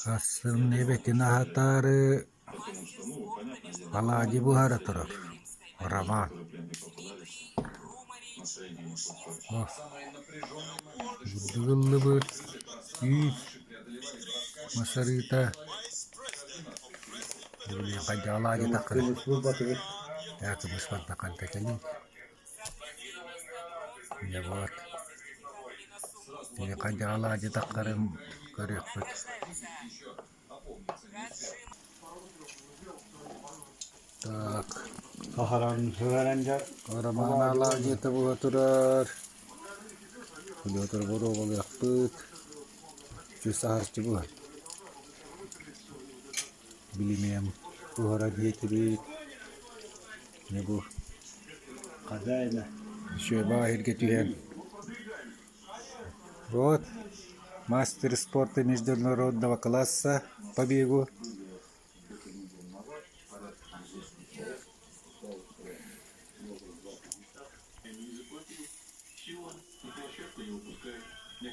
Kasım nebetine hatarı Palagi buhara taraf. Rama. Oh. Gullı bir Masarita. Jadi kajala aja takkan. Ya kemus takkan tekeli. Ya buat. Jadi kajala aja takkan kerja. Так. Karamana gitu buat turun. Udah terburu kalau yakut. Susah harus coba. Beli mem. Buhara dia jadi. Небу. Хозяина. Еще bahir кетуен. Вот. Мастер спорта международного класса по бегу.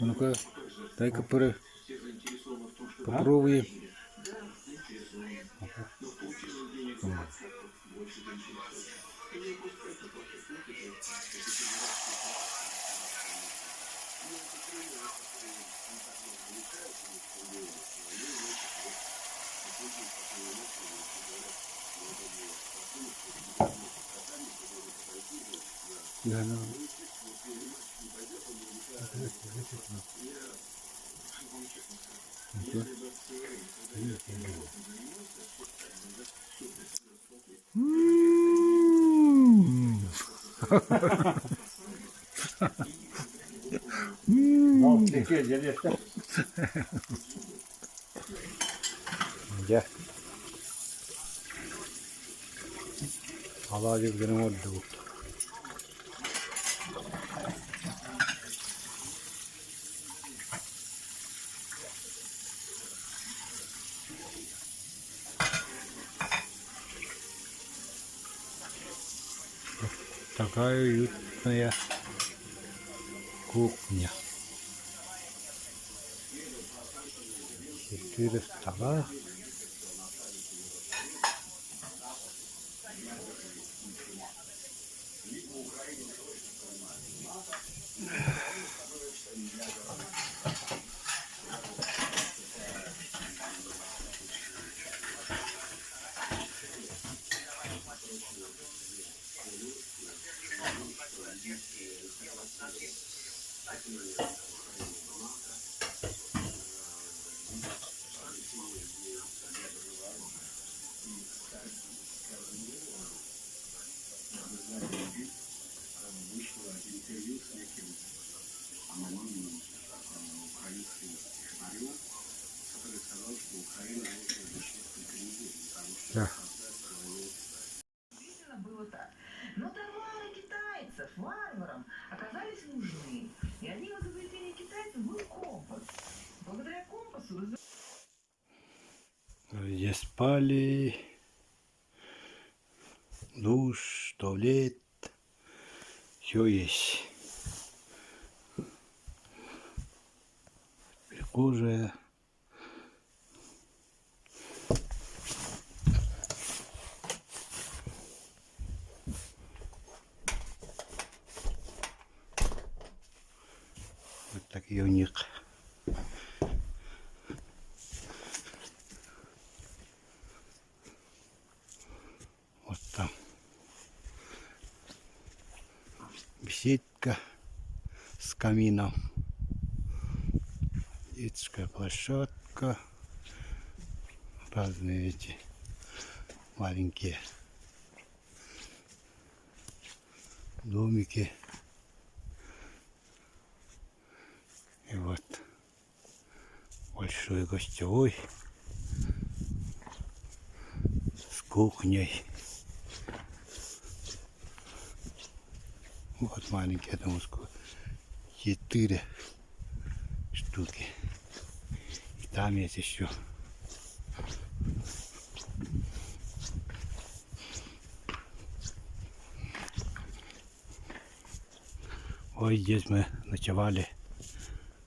Ну-ка, дай-ка попробуй. Да, ну. Ya. Allah aja begini modal. Такая уютная кухня. 4 стола. Да. Но товары китайцев варварам оказались нужны. И одним из изобретений китайцев был компас. Благодаря компасу... Здесь спали, душ, туалет, все есть. Прихожая. Вот такие у них. Вот там беседка с камином, детская площадка, разные эти маленькие домики. И вот большой гостевой с кухней. Вот маленькие домушки. 4 штуки. И там есть еще. Ой, здесь мы ночевали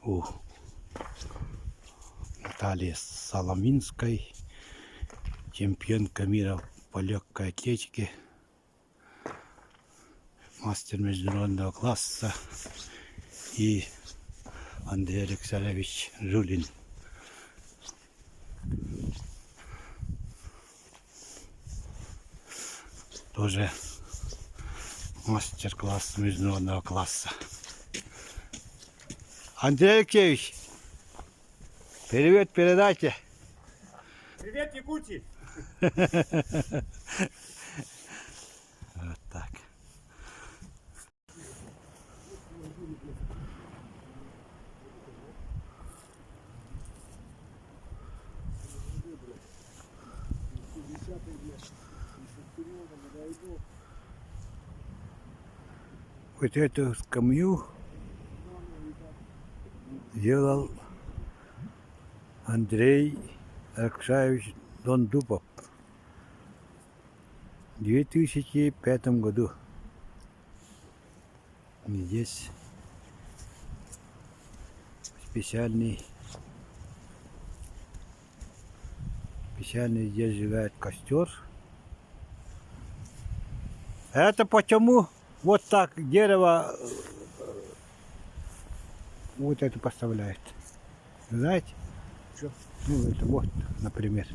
у Натальи Соломинской, чемпионка мира по легкой атлетике, мастер международного класса, и Андрей Александрович Жулин. Тоже мастер-класс международного класса. Андрей Алексеевич, привет передайте. Привет, Якутии! Вот так. Вот эту скамью делал Андрей Александрович Дондубов в 2005 году. И здесь специальный здесь сжигает костер. Это почему вот так дерево вот это поставляет? Знаете? Что? Ну это вот, например,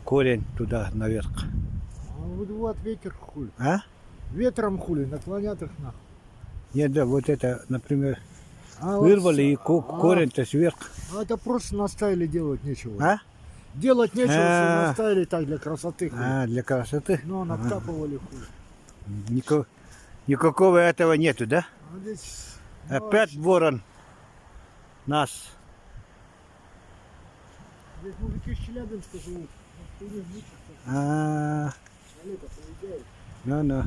корень туда наверх. А вот ветер хули. А? Ветром хули, наклонят их нахуй. Нет, да, вот это, например, А вырвали и вот, корень-то сверх. это просто наставили, делать нечего. А? Делать нечего, А. наставили так для красоты хули. А, для красоты? Но накапывали хули. Никакого этого нету, да? А здесь, Опять ворон нас. здесь мужики из Челябинска живут. У них бычек, А, лето приезжают. ну.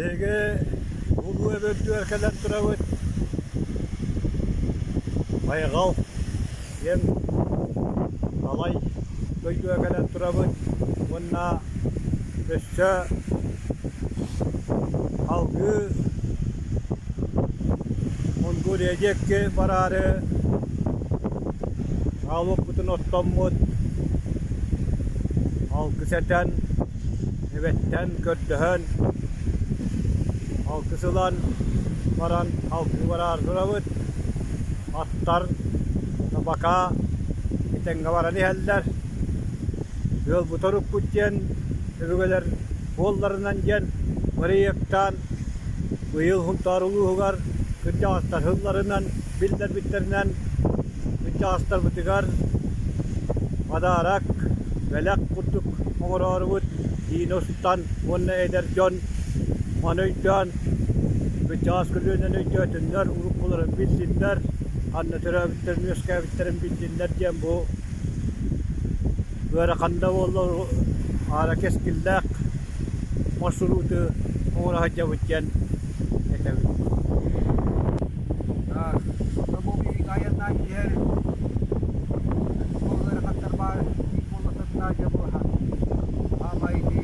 Деге улуэ бөлтү эркелеп турабыт. Байгал ем алай бөлтү эркелеп турабыт. Мына өссө алгы Монголияге барары алып бутун оттоммут. Алгы сетен эбеттен көрдөһөн Halkısılan varan halkı varar durabıt. Attar tabaka iten varan iheller. Yol butorup kutyen öbügeler bollarından gen varıyıktan bu yıl huntarulu hugar kırca astar hıllarından biller bitterinden kırca astar bitigar madarak velak kutuk oğrarıbıt dinostan onunla eder can Manöyden Bıçağız külüğünden ötünler, urukkuların bilsinler, anne türevitlerin, öskevitlerin bilsinler diyen bu böyle kanda olur, ara keskillek, masurudu, ona hacca bıçen yetevi. Kamu bigayat na yer. Bollar katar ba, bollar katar na jabuha. Amay di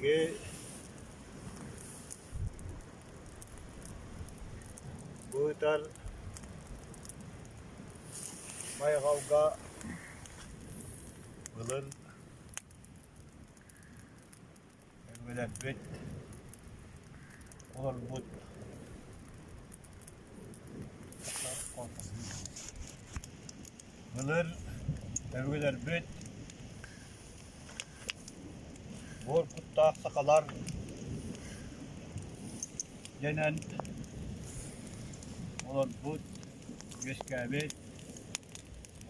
İyi. Bu tar Baygalga Bılın Mülebbet Orbut Bılır Mülebbet Borkut'ta sakalar Genen Orbut Göskebet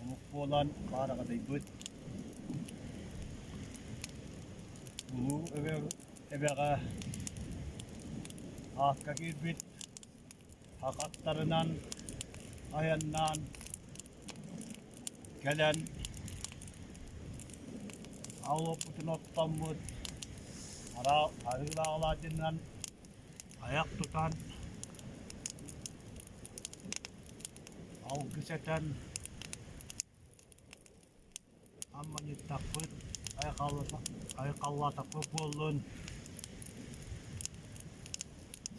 Mutlu olan Karagadaybut Ulu Ebeğe Hakka girbit Hakatlarından Ayandan Gelen Avluputun ottamut Arıgla ağacından Ayak tutan Algı seten Ammani takput Ayakalla takput bolun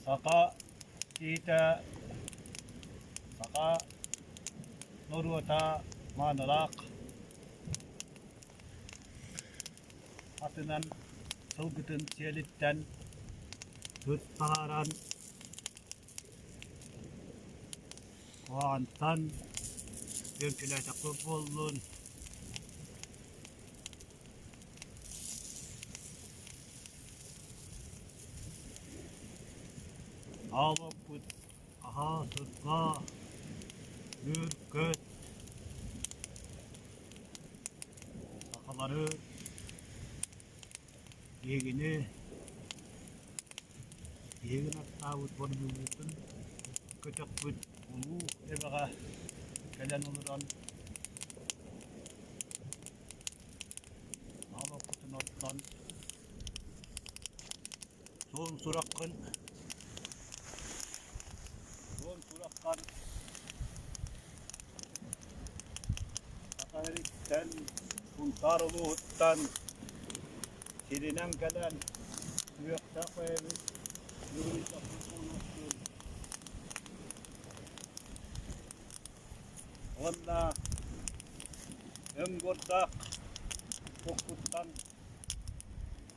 Saka kita Saka Nurwata Manalak Atınan Sılgıtın Selitten Tüttaharan Koğantan Yönkiler takput bolun Ağlaput, aha sırtla, ürküt, sakaları, yegini attavut bonumutun, köçakput, ulu ebağa gelen oluran, ağlaputun ottan, son surakın, Son surakkan Akairikten Kuntaruluhuttan Sirinen gelen Üyekta koyabit Yürüyüşte kurtulmuştur Onda Ömgordak Kokuttan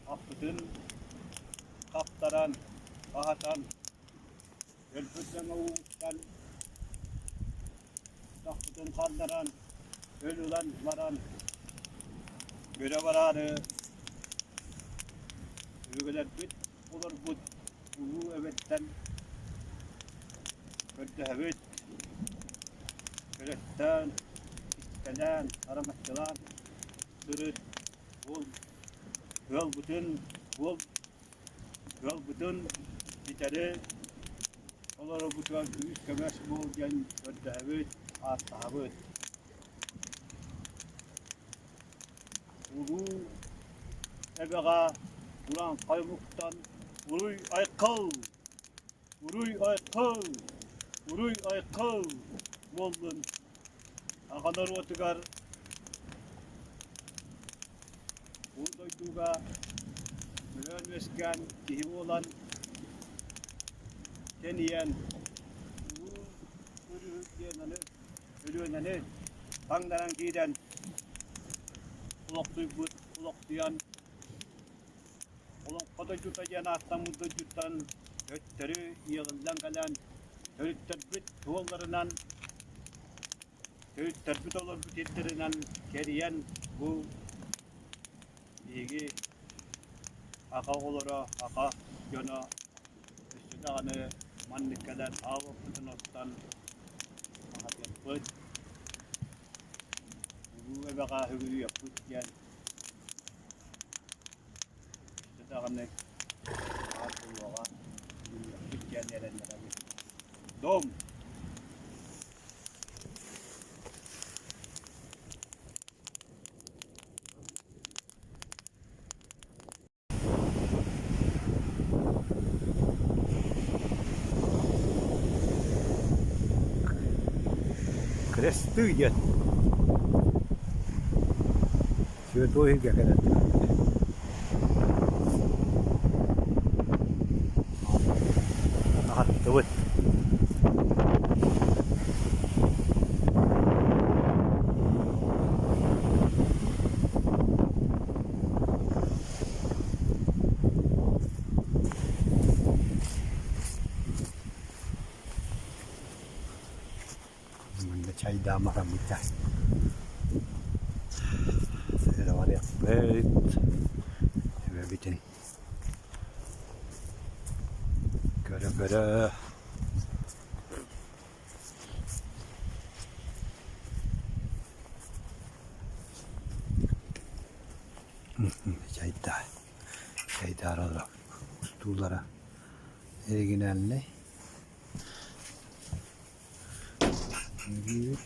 Akıtın Kaptaran Ahatan Ölpütten oğuzdan Takpıtın kandaran Ölülen varan Göre vararı Ülgeler bit olur bud Ulu evetten Kördehevit Köretten İstikalen Aramakçılar Sırır Bol Yol bütün Bol Yol bütün Biteri Onlara bu kadar üç kemer bulgen ödevit atahavit. Ulu ebeğa ulan kaymuktan uruy aykal, uruy aykal, uruy aykal boldun. Ağanar otugar Uldayduga mühennesken kihim olan Keniyen Ölüyeneni Tangdaran giden Ulaktuybut, ulaktuyan Ulakpada juta janahtan mudda jutan Ötteri yığıldan gelen Ötterbit tuğullarından Ötterbit olur bütütlerinden Keriyen bu İyi Aka olara, aka yöna Üstüne Mannikkadan ağabeyden ottan yapıt bu ebağa hügü yapıt gel işte dağınık ağabeyden yapıt gel nerenlere dom Крестыет. Святой Гагадат. Вот. Çay damaran bir çay. Şöyle var ya. Evet. Ve bitin. Göre. Çayda aralar. Stullara. Eriginenli. Evet.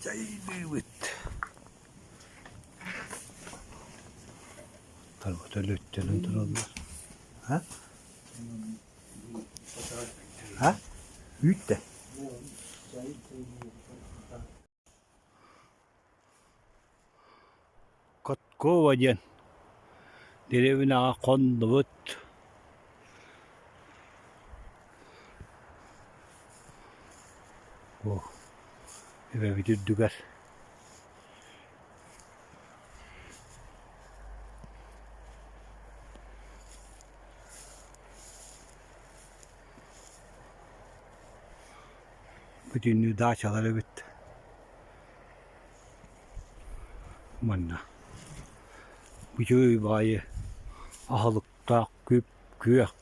Çay evet. Tarafta lütfen dururlar. Ha? Ha? Üç de. Котководен. Деревина кондубут. О. Eve bir düdüger. Bütün dağçaları bitti. Manna. Bu köy bayı ahılıkta küp küyak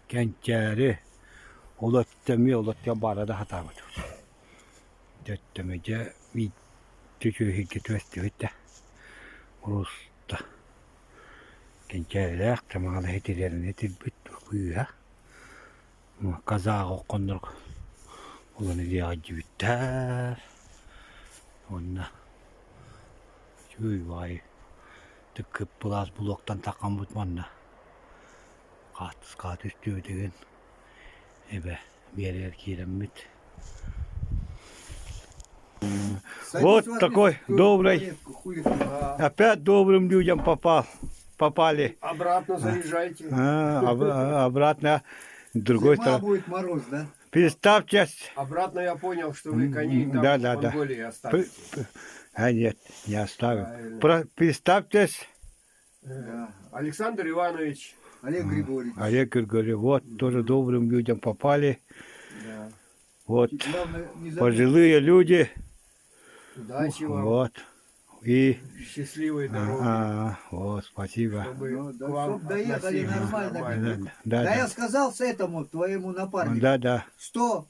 gençleri olatya barada hata var. Döttemece bir tüçü hikmet vestivette. Usta. Gençleri tamalı hetilerini tilbit kuyuya. Kaza okundur. Ulan ilacı biter. Onunla köy bayı tıkıp biraz bloktan takan butmanla. Kat üstü ödegin. Bir yer kiremet. Вот такой добрый. Опять добрым людям попали. Обратно заезжайте. Обратно другой Зима стороны. будет мороз, да? Представьтесь. Обратно я понял, что вы коней там Да, в да. Монголии оставите. Нет, не оставим. Правильно. Представьтесь. Да. Александр Иванович. Олег Григорьевич. Олег Григорьевич. Вот тоже добрым людям попали. Да. Вот Главное, не забудь. пожилые люди. Удачи вам. Вот. И Счастливой дороги. вот, спасибо. Чтобы Ну, да, к вам чтоб доехали относились нормально. Да, Да я сказал с этому твоему напарнику, да. что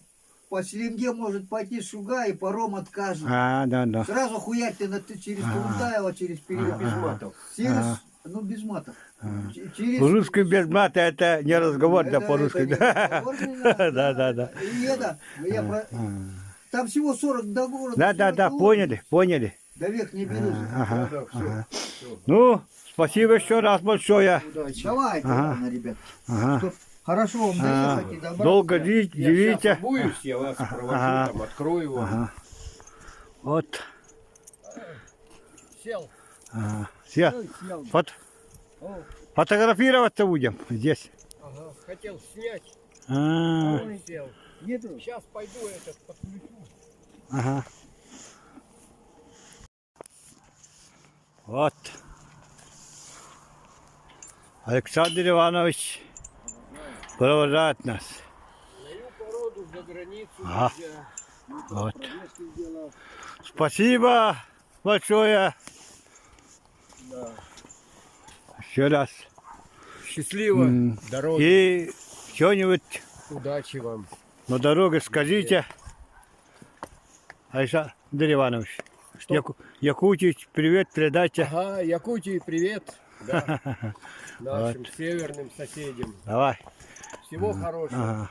по Селенге может пойти Шуга и паром откажет. Да. Сразу хуярь ты через Турунтаево, через период. без матов. Ну, без матов. Русский без мата это не разговор, да, по-русски. Да. И это, там всего 40 до города. Да, поняли. До век не берут. Ага. Ну, спасибо еще раз большое. Удачи. Давайте, ладно, ребят. Ага. Чтоб хорошо вам доехать и добраться. Долго Я сейчас живите. обуюсь, я вас провожу, там открою вам. Вот. Сел. Все. Фотографироваться будем здесь. Ага, хотел снять. Сел. Сейчас пойду этот подключу. Ага. Вот. Александр Иванович провожает нас. Даю породу за границу. Ага. нельзя. Вот. Спасибо большое. Да. Еще раз. Счастливо. Дороги. И что-нибудь Удачи вам. на дороге скажите. Александр Иванович. Якутии привет передайте. Ага, Якутии привет. Да. Нашим северным соседям. Давай. Всего хорошего. Ага.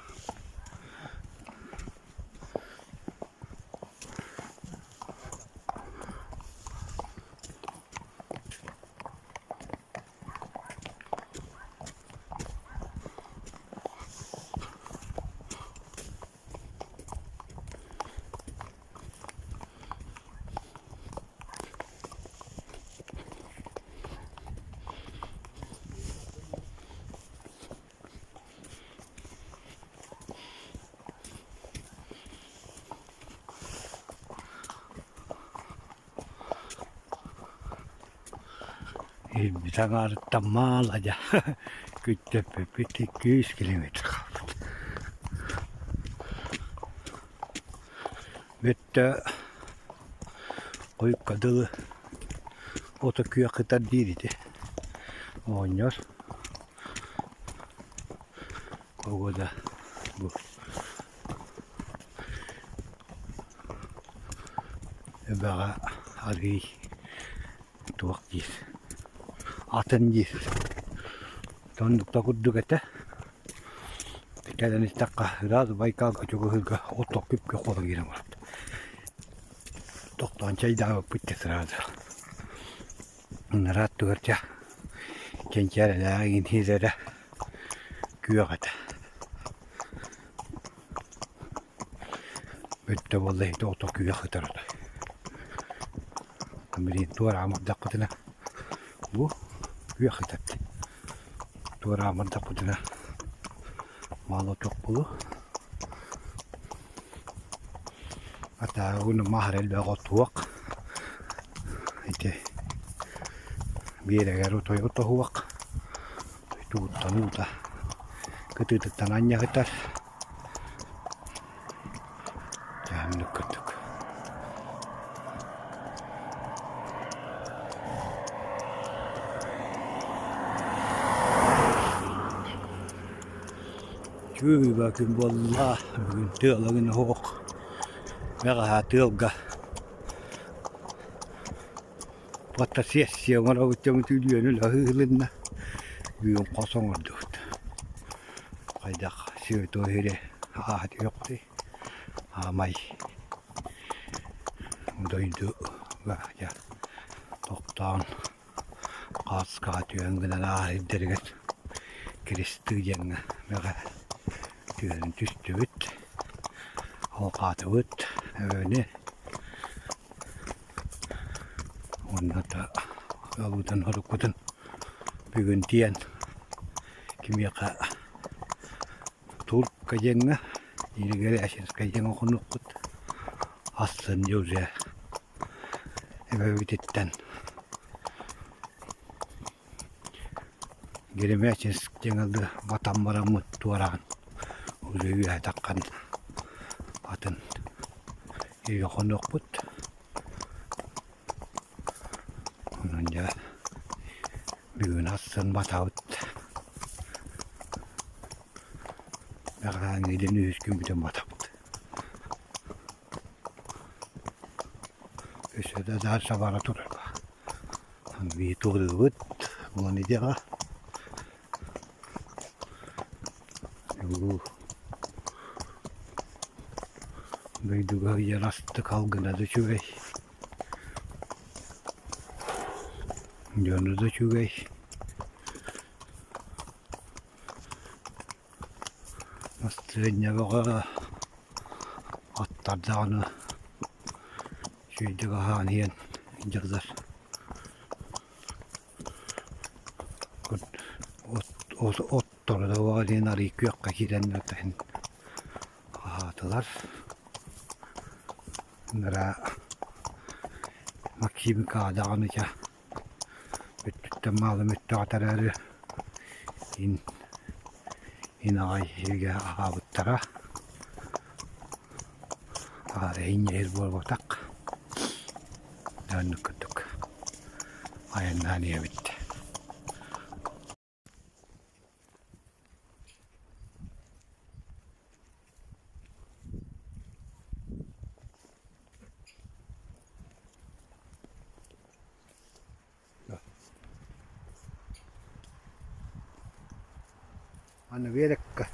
Ilmisan aaretta maalla ja kyttöppi piti 10 kilometriä. Vettä koikka tuli ota kyökkätä diirite. On jos koko tää väga argi tuokis atenjis ton takudugete käden takka raad vaikka joku hylkä otto kypkö hotokiina tohtaan chaidaa pitkäsraada rattuert ja kenkällä in hisera kyökät Vettä volle tohto kyökät Menin tuoraamat dakkutena. Kyökkätätti. Tuoraamat dakkutena. Maalo toppulu. Ata on mahrel tuok. Ite. Vielä toi otto huok. Tuutta muuta. Kytytetään anjaketar. Ja nykkätty. Hyvä kyllä vallah, kun työläkin hook. Vähän työkä. Vatta sessiä, mä ravittiin tylyön ylä hyhlinnä. Vyön kasongadut. Kaidak syötö hide ahti jokti. Mai. Dointu vähän ja tohtaan kaskaa työnkönä ahdiderget. Kristyjengä vähän. Työn tystyvät, hokatuvat, ne on näitä alutan harukkuuden pykyn tien, kimiäkä turkkajengä, niiden keräisinskä jengä on nukkut, assan juuri epäytetään. Keräisinskä jengältä vatamara mut tuoraan. Udah yhä takkan aten johon nokput on ja myyn assan mataut vähän niiden 90 mataut pysytään taas savara turvaa on viiturvut mulla niitä Beyduga yarastı kalgına da çüvey. Yanı da çüvey. Nasılnya baga attardanı şeyde haniyen cırdır. Ottorda valien ari kyökkä kirenner tähän ahatalar. Nara maksim kaadağınca büttten malum müttağatararı in ayıga ahabuttara arehin yer bolbotak dannukkutuk ayandan yebitti Anna viedäkö?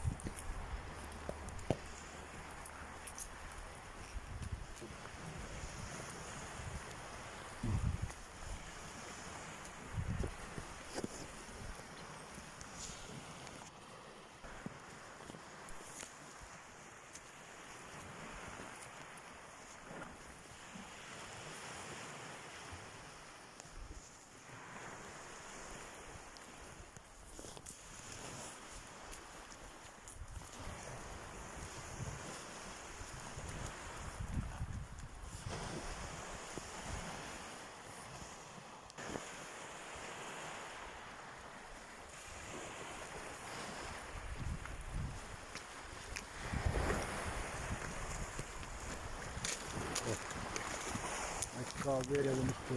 kaldı verelim işte.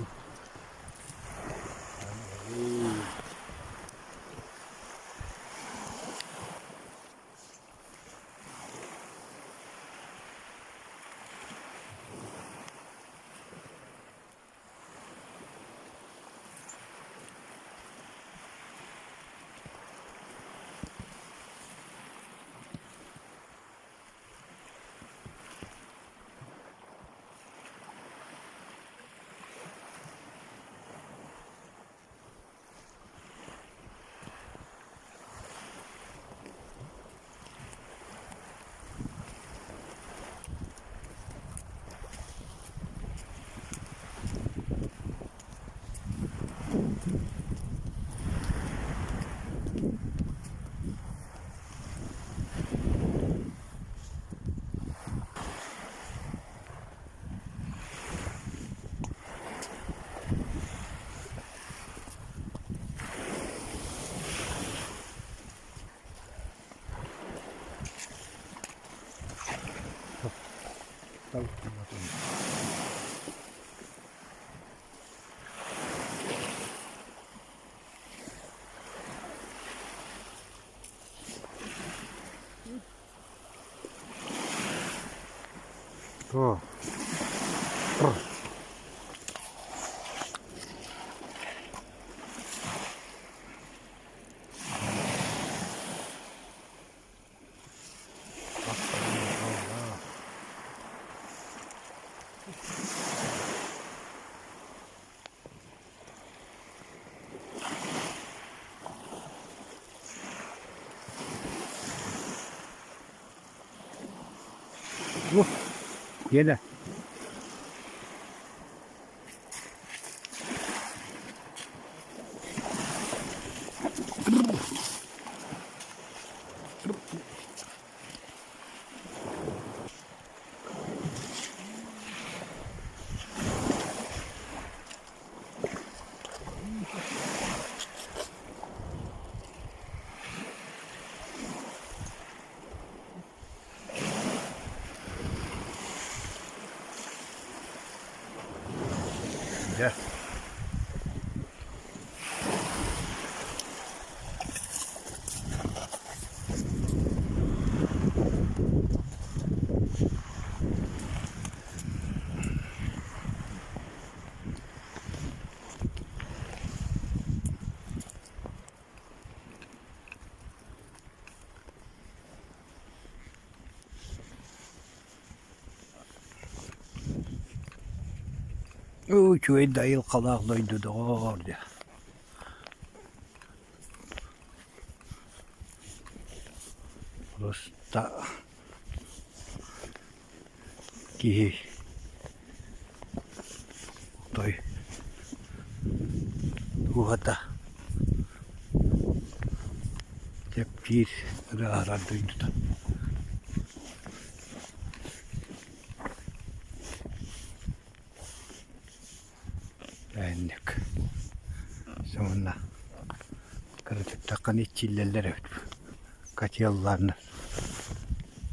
Tavuk tomatı. Oh. Yine. Güzel. Köy dayıl kalaklıydı da orada. Burası da ki toy hata tepkir rahatlıydı da. Beğendik. Sonra kırıtıp takan iççilerler evet. Kaç yıllarını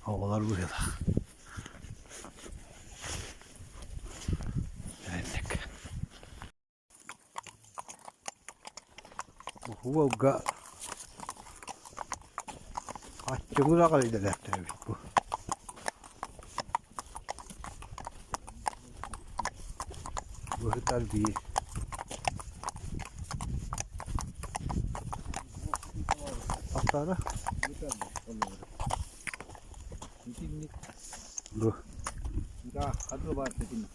havalar bu yıla. Beğendik. Bu huvaga aççımıza kalıydı evet bu. Bu hıtar bir Aktara. Bu. Да, отрывать этим.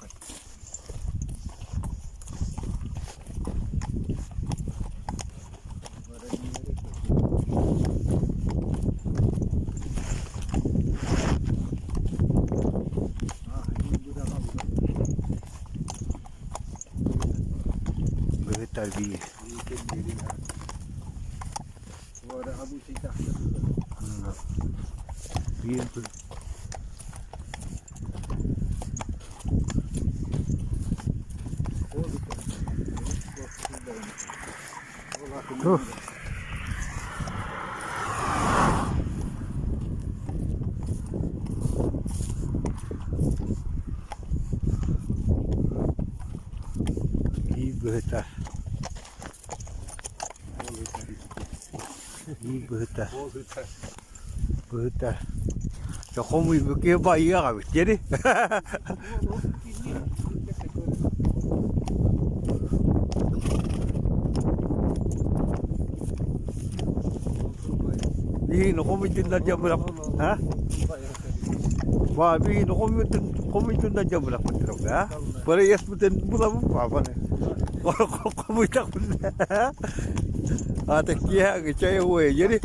Bu hıtar bir. Bir быһыта. Ий быһыта. Быһыта. Жокомуй бүке байыга бит, жери. Bii no komitun jabrak. Ha? Ba bii no komitun jabrak betrok ha. Pare yes buten bulam apa ne. Komita kun. Ata kia ke chay we jadi.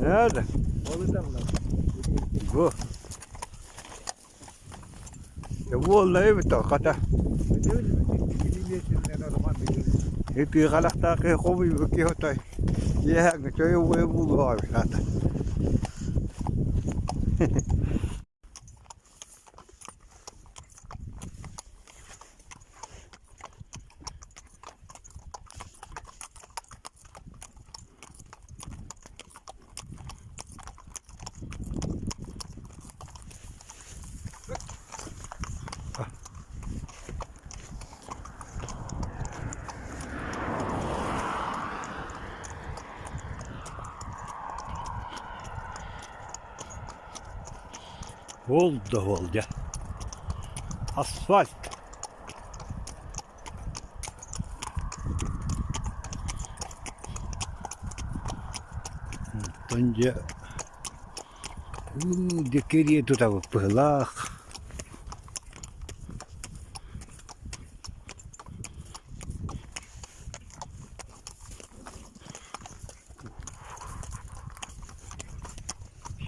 Ada. Go. Ya wol lai betul kata. Itu kalau tak ke komi beki hotai. Ya, ngecoy we bugo kata. Oldu. Asfalt. Önce dikeriye tutup pıhlak.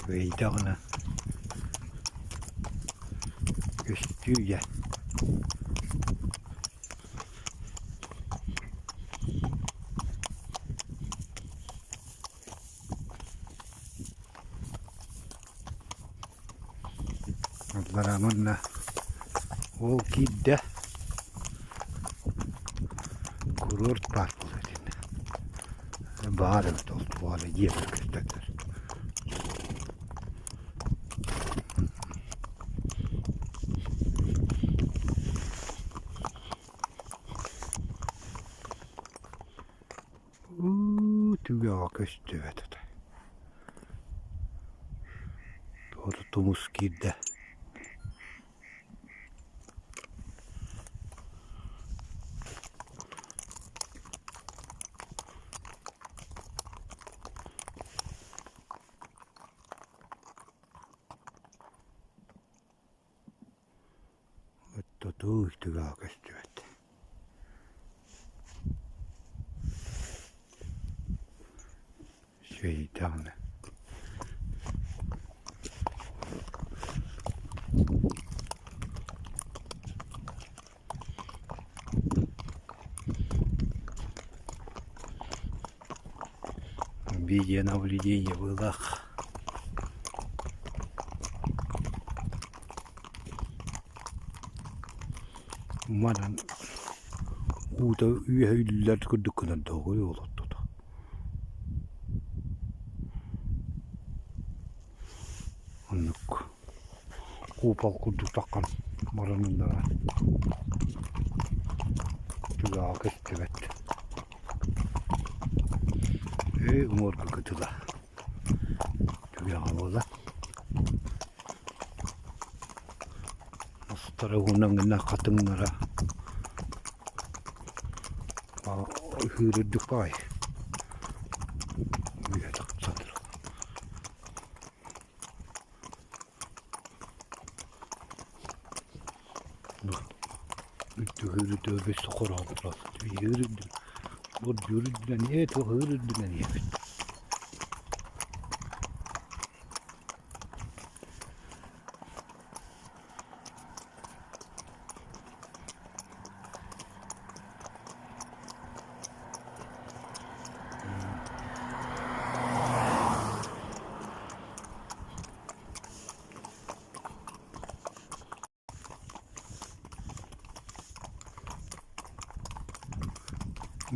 Şöyle dağına. Gösteriyor. Adlarımınla o kidde kurort parklarında bağırıp oldu bu hale yemek isterler. Tüya köstüve tutar. Tortumuz kidde. Tüya köstüve. Şeytan. Видеонаблюдение в Илах. Madan uutta yhdellä kudukkunan touhu jouluttuta. Annukku. Kuupalkuddu takan maranundara. Tylaa kestävät. Ei umorkaka tyla. Tylaa olla. Tarahunnan katungara. Hyödydy kai. Mitä taksatella. No. Nyt hyödydy vesta korantra. Hyödydy. Mut hyödydy niin et hyödydy niin.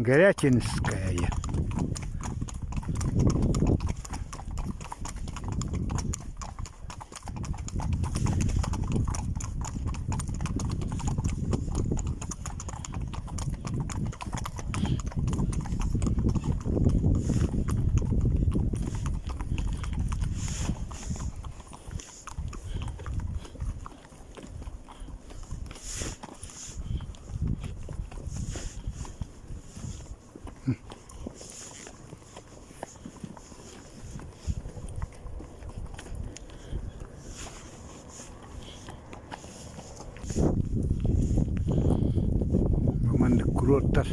Горячинская. kurortlar.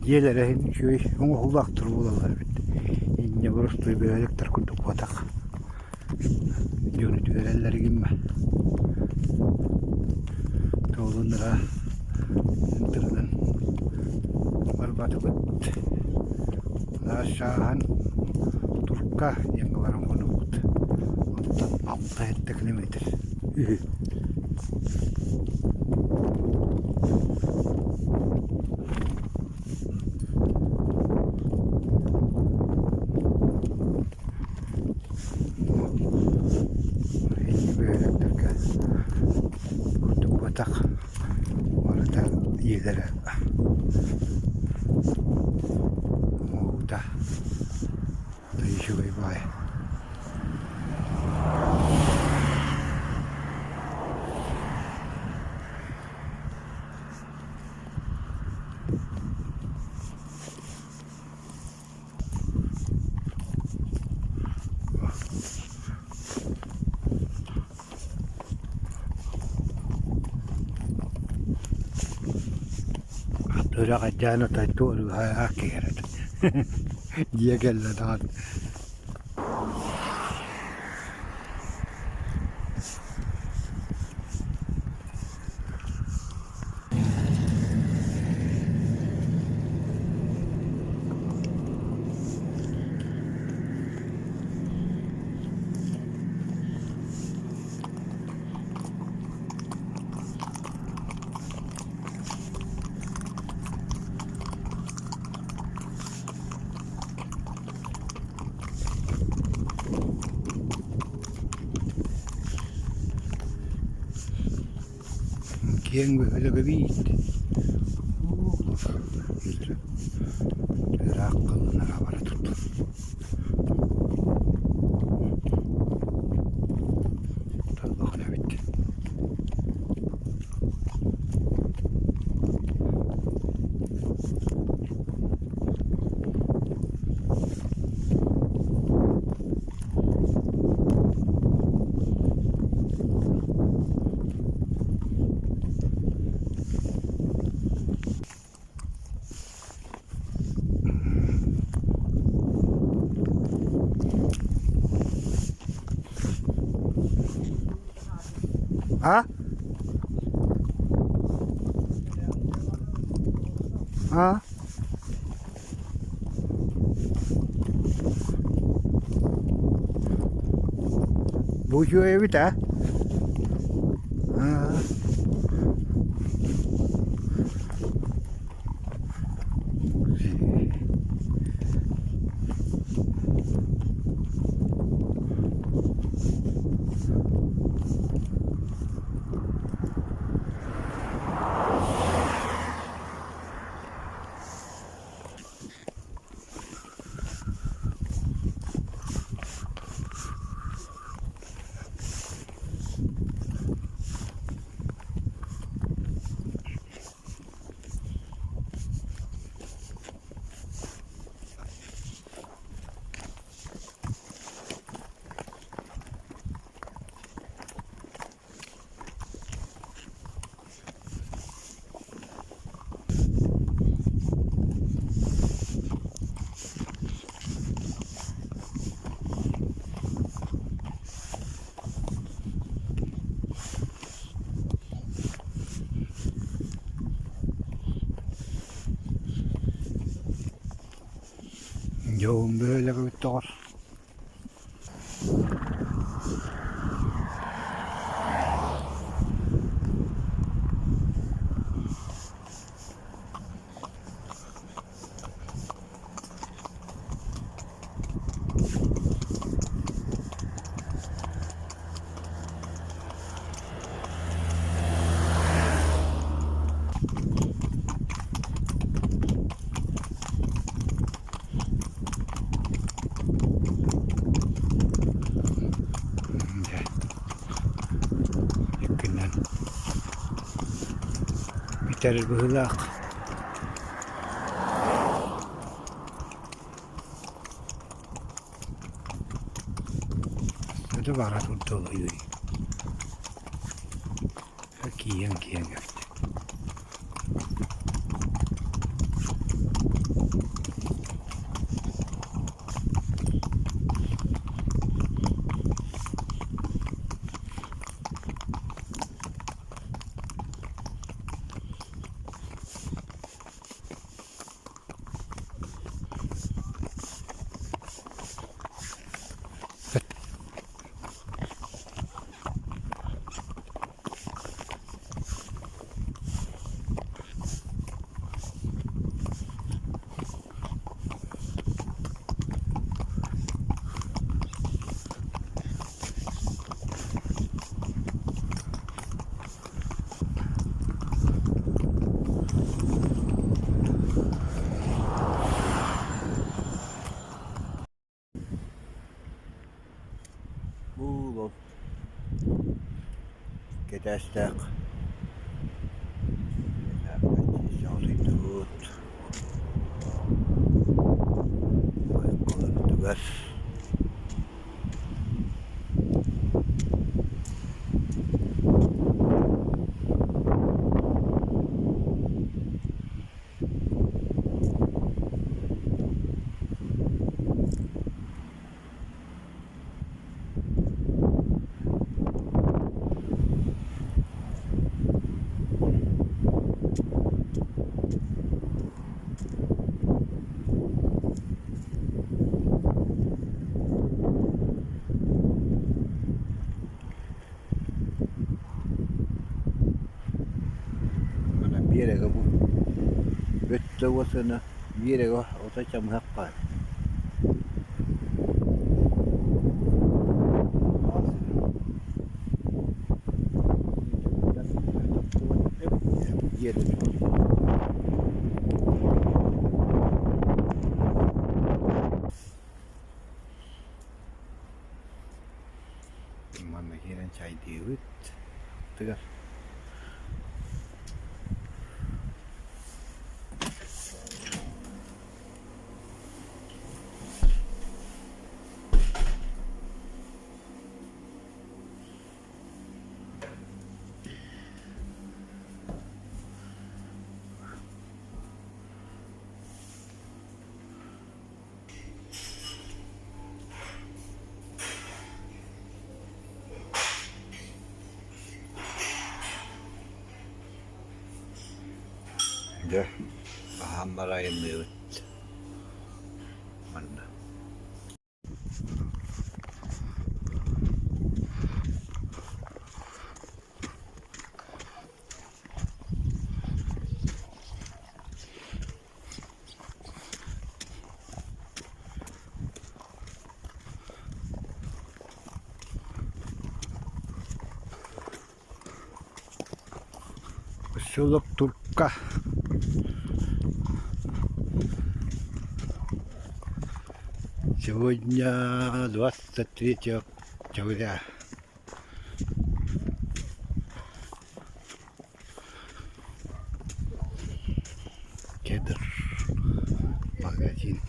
Diğerleri hem şöyle onu hulaktır bulalar bitti. İnne burası bir elektrik kurduk batak. Yönü tüverelleri gibi. Doğulunlara intırdan var batık bitti. Aşağıhan Turk'a yengelerim konu bitti. 6-7 kilometre. Tak orada yerlere orada değişiyor bay. Öyle kacağını tatlı hak yarat. Diye geldi daha. Kieng böyle bir bit. Rakılın arabayı tuttu. Tabii bakın bitti. Ha? Ha? Bu şu evi de. Ha. Yoğun böyle bir dor. Biter bu hılak. Itu barat untuk ini. Kian. Ketästääk. Se oli tuut. Vaikka on tyväs. Vierega bu vettä vuosena vierega otetaan happaa. Mana kiran chai diwit. Tegas. Dah, hamarain lewat mana? Поселок Турка. Сегодня 23 октября. Кедр. Магазин.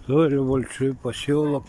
Тоже большой поселок.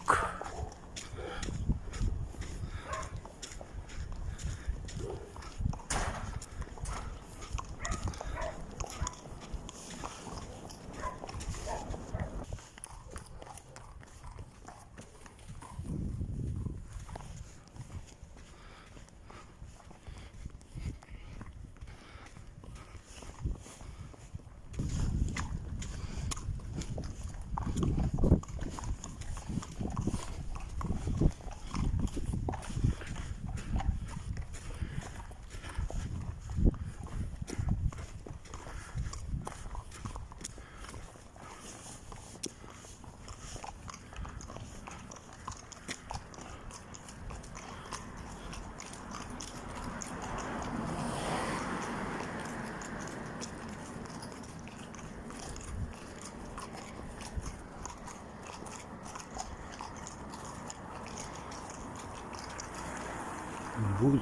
Бузы.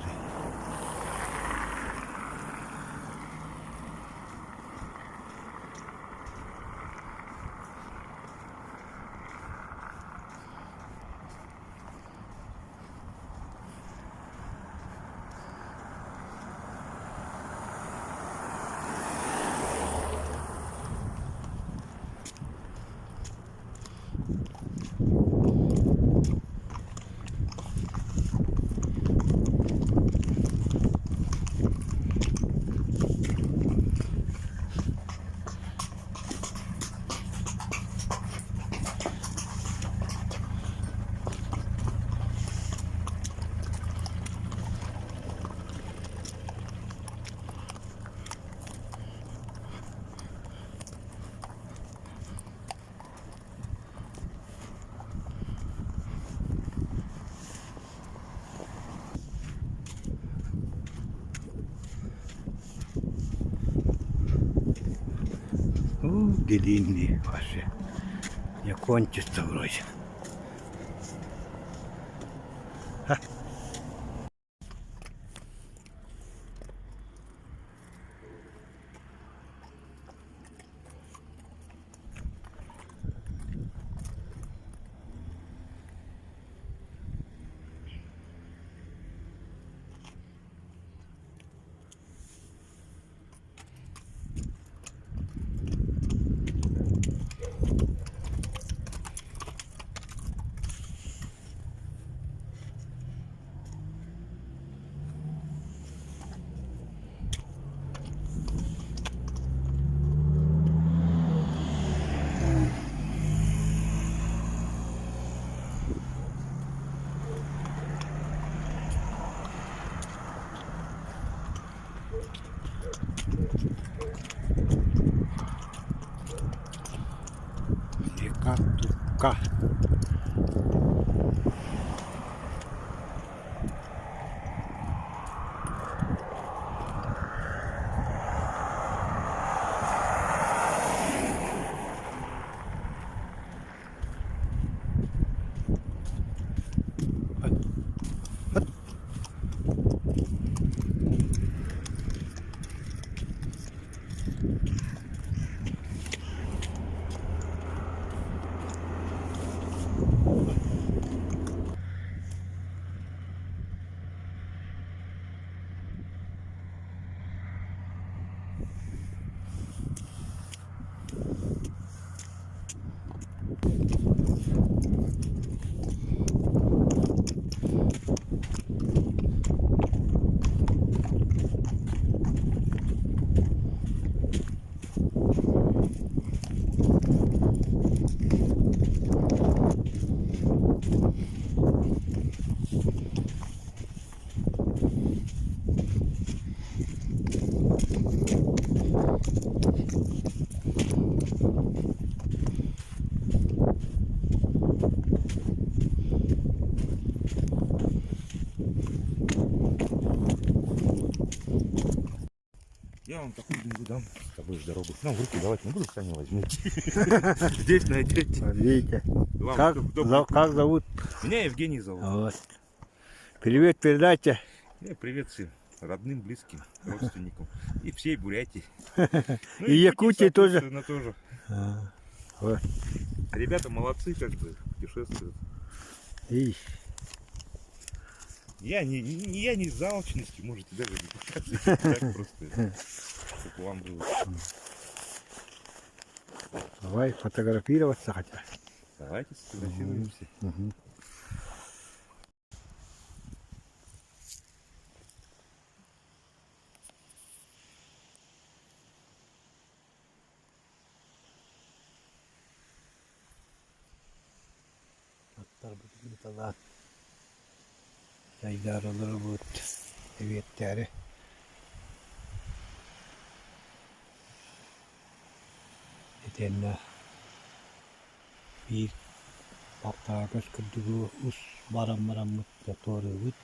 длинный вообще. Не кончится вроде. Ха. Река Турка. Я вам такую деньгу дам с тобой в дорогу. Ну, в руки давать не буду, сами возьмите. Здесь найдете. Видите, Вам как, как зовут? Меня Евгений зовут. Вот. Привет передайте. Привет всем родным, близким, родственникам и всей Бурятии. Ну, И Якутии тоже. тоже. Вот. Ребята молодцы, как бы путешествуют. И Я не из алчности, можете даже не показывать, так просто, чтобы вам было. давай фотографироваться хотя. Давайте сфотографируемся. Угу. Saydarları bu evetleri. Etenle bir baktağı kırdığı us baran mutlu doğru ut.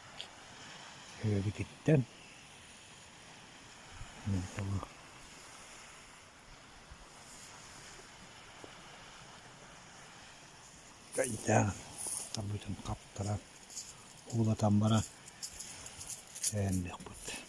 Öyle gitten. Tamam. Kayda. Tabutan kaptaran. Uulatan bara. Sen yapıt.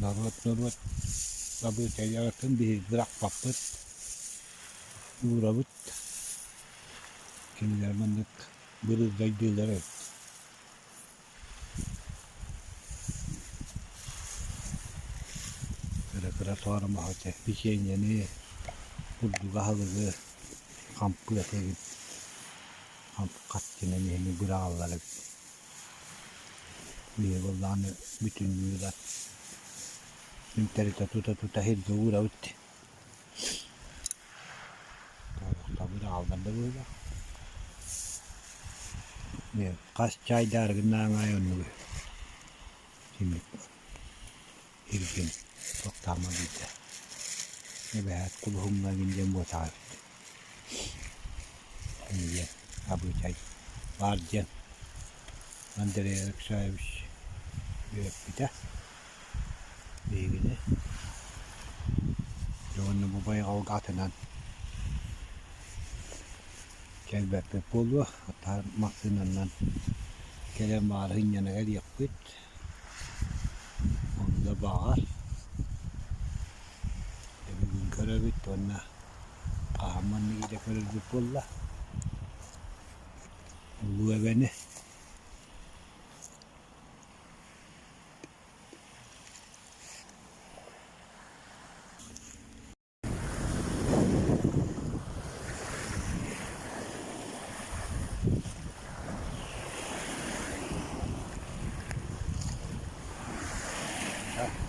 Narvat tabi teyakın bir bırak papıt uğrabıt kimiler mandık bir zaydılar et kıra sonra mahate bir şey yeni kurduğa halığı kampı yatayım kamp kaçtığına yeni bir ağları bir yoldan bütün yıllar Minterita tuta hirga uğravutti. Tabii aldan da böyle. Ne kaç çay dargından ayonu. Şimdi hirgin çok tamam bitti. Ne be kulhumla gincem bu tarif. Şimdi abi çay var diye. Mandaraya saymış. Bir de. Begini. Yoğunlu bu bayağı katınan. Kelbek ve polu hatta maksınından kelem bağırın yanına el yapıt. Onu da bağır. Bir gün körevit ona kahramanlı ile körevit polla. Bu eveni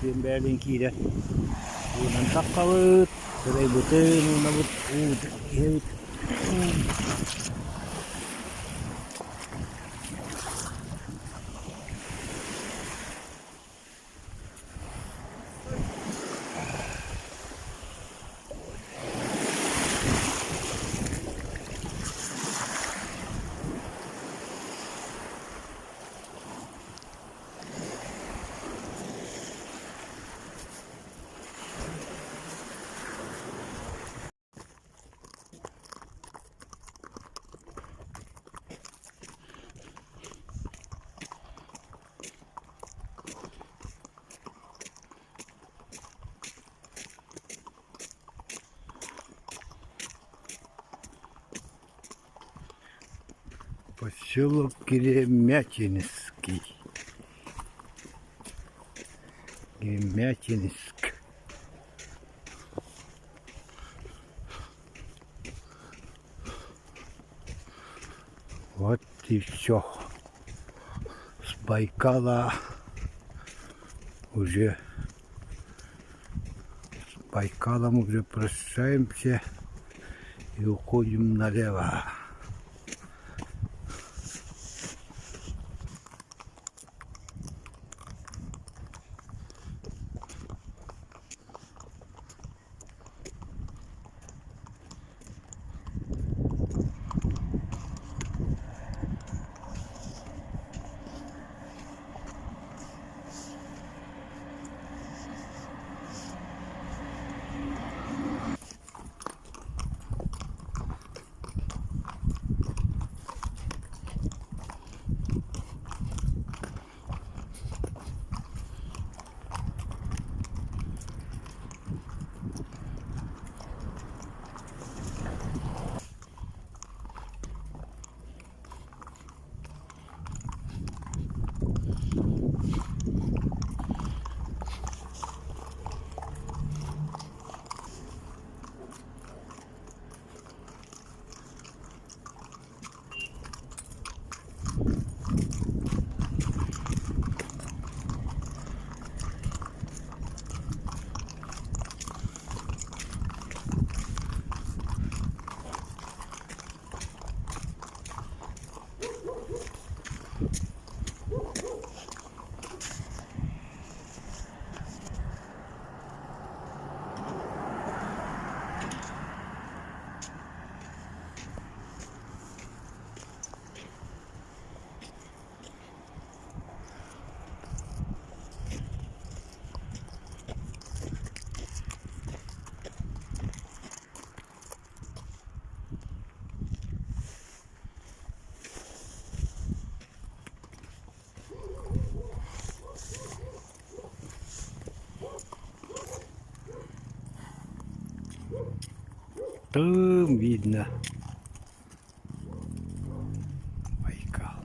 Tim Berlin kira. Unan takawut, serai buten, unabut, ihut. Поселок Гремячинский. Гремячинск. Вот и все. С Байкала уже с Байкалом уже прощаемся и уходим налево. Тым видно. Байкал.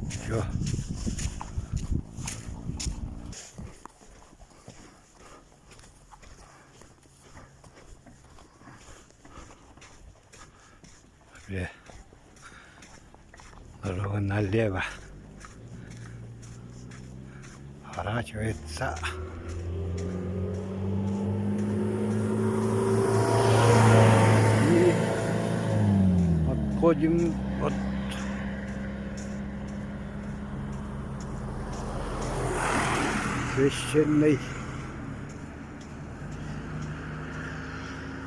Все. Дорога налево. Поворачивается. И отходим от священной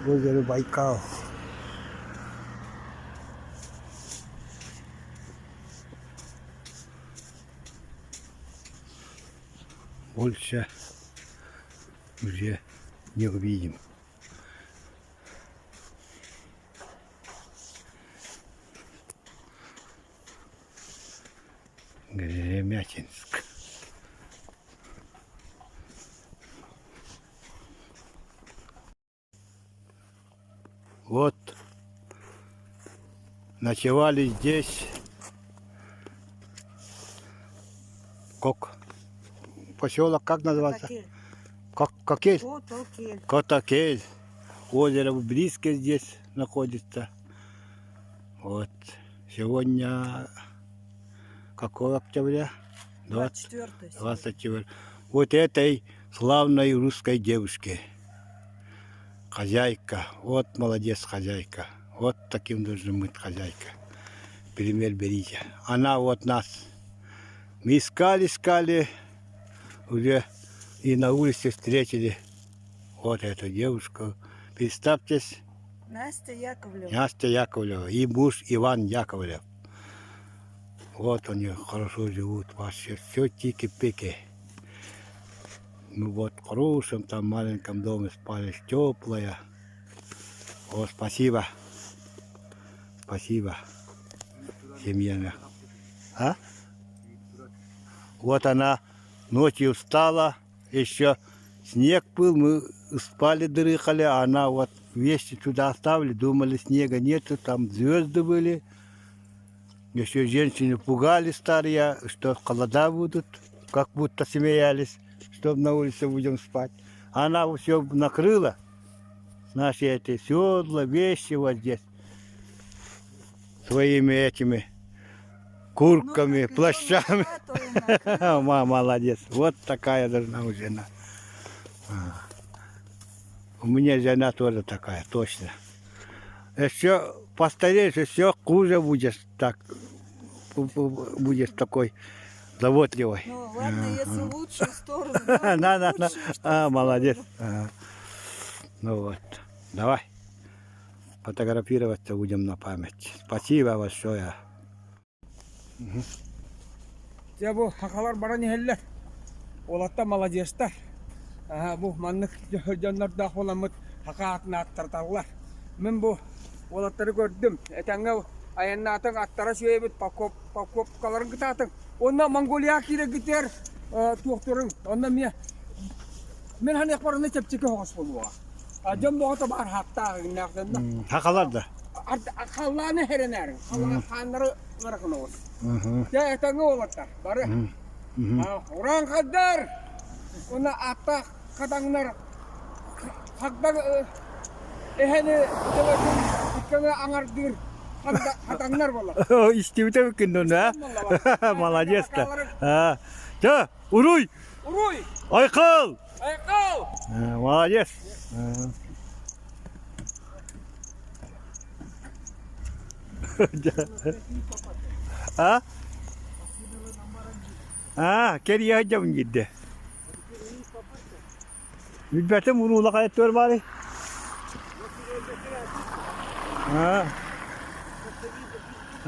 озера Байкал. Больше уже не увидим. Гремячинск. Вот ночевали здесь поселок как называется? Котакель. Котакель. Озеро близко здесь находится. Вот. Сегодня какого октября? 24. Вот этой славной русской девушке. Хозяйка. Вот молодец хозяйка. Вот таким должен быть хозяйка. Пример берите. Она вот нас. Мы искали. Уже и на улице встретили вот эту девушку. Представьтесь. Настя Яковлева. Настя Яковлева. И муж Иван Яковлев. Вот они хорошо живут. Вообще все тики-пики. Ну вот в хорошем там маленьком доме спали. Теплая. О, спасибо. Спасибо. Семья. А? Вот она ночью встала. Еще снег был. Мы спали, дрыхали. А она вот вещи туда оставили. Думали, снега нету. Там звезды были. Еще женщины пугали старые, что холода будут. Как будто смеялись, что на улице будем спать. Она все накрыла. Наши эти седла, вещи вот здесь. Своими этими куртками, плащами. Мама, молодец. Вот такая должна быть жена. У меня жена тоже такая, точно. Еще постареешь, еще хуже будешь так. Будешь такой заботливый. Ну ладно, если в лучшую сторону. Молодец. Ну вот. Давай. Фотографироваться будем на память. Спасибо большое. Ya bu hakalar bana neheller. Olatta malajestler. Bu manlık canlar da olamıt hakatını attırtarlar. Ben bu olatları gördüm. Etenge ayağına atın attara şöyle bir pakop kaların gıtatın. Ondan Mongoliya kire gider tuhturun. Ondan men hani yaparını çepçeki hoş buluğa. Acım bu da var hatta nakdında. Hakalar da. Akallarını herenerin. Allah kanları bırakın olsun. Ya etenge olatlar. Bari. Orang kadar. Ona atak kadanglar. Hakda ehene ikana angardır. Kadanglar valla. İstivite mümkün ha? Молодец da. Ya, Uruy. Uruy. Aykal. Aykal. Молодец. Ha? Keriye hacım gitti. Müdbetim bunu ulak ayet bari.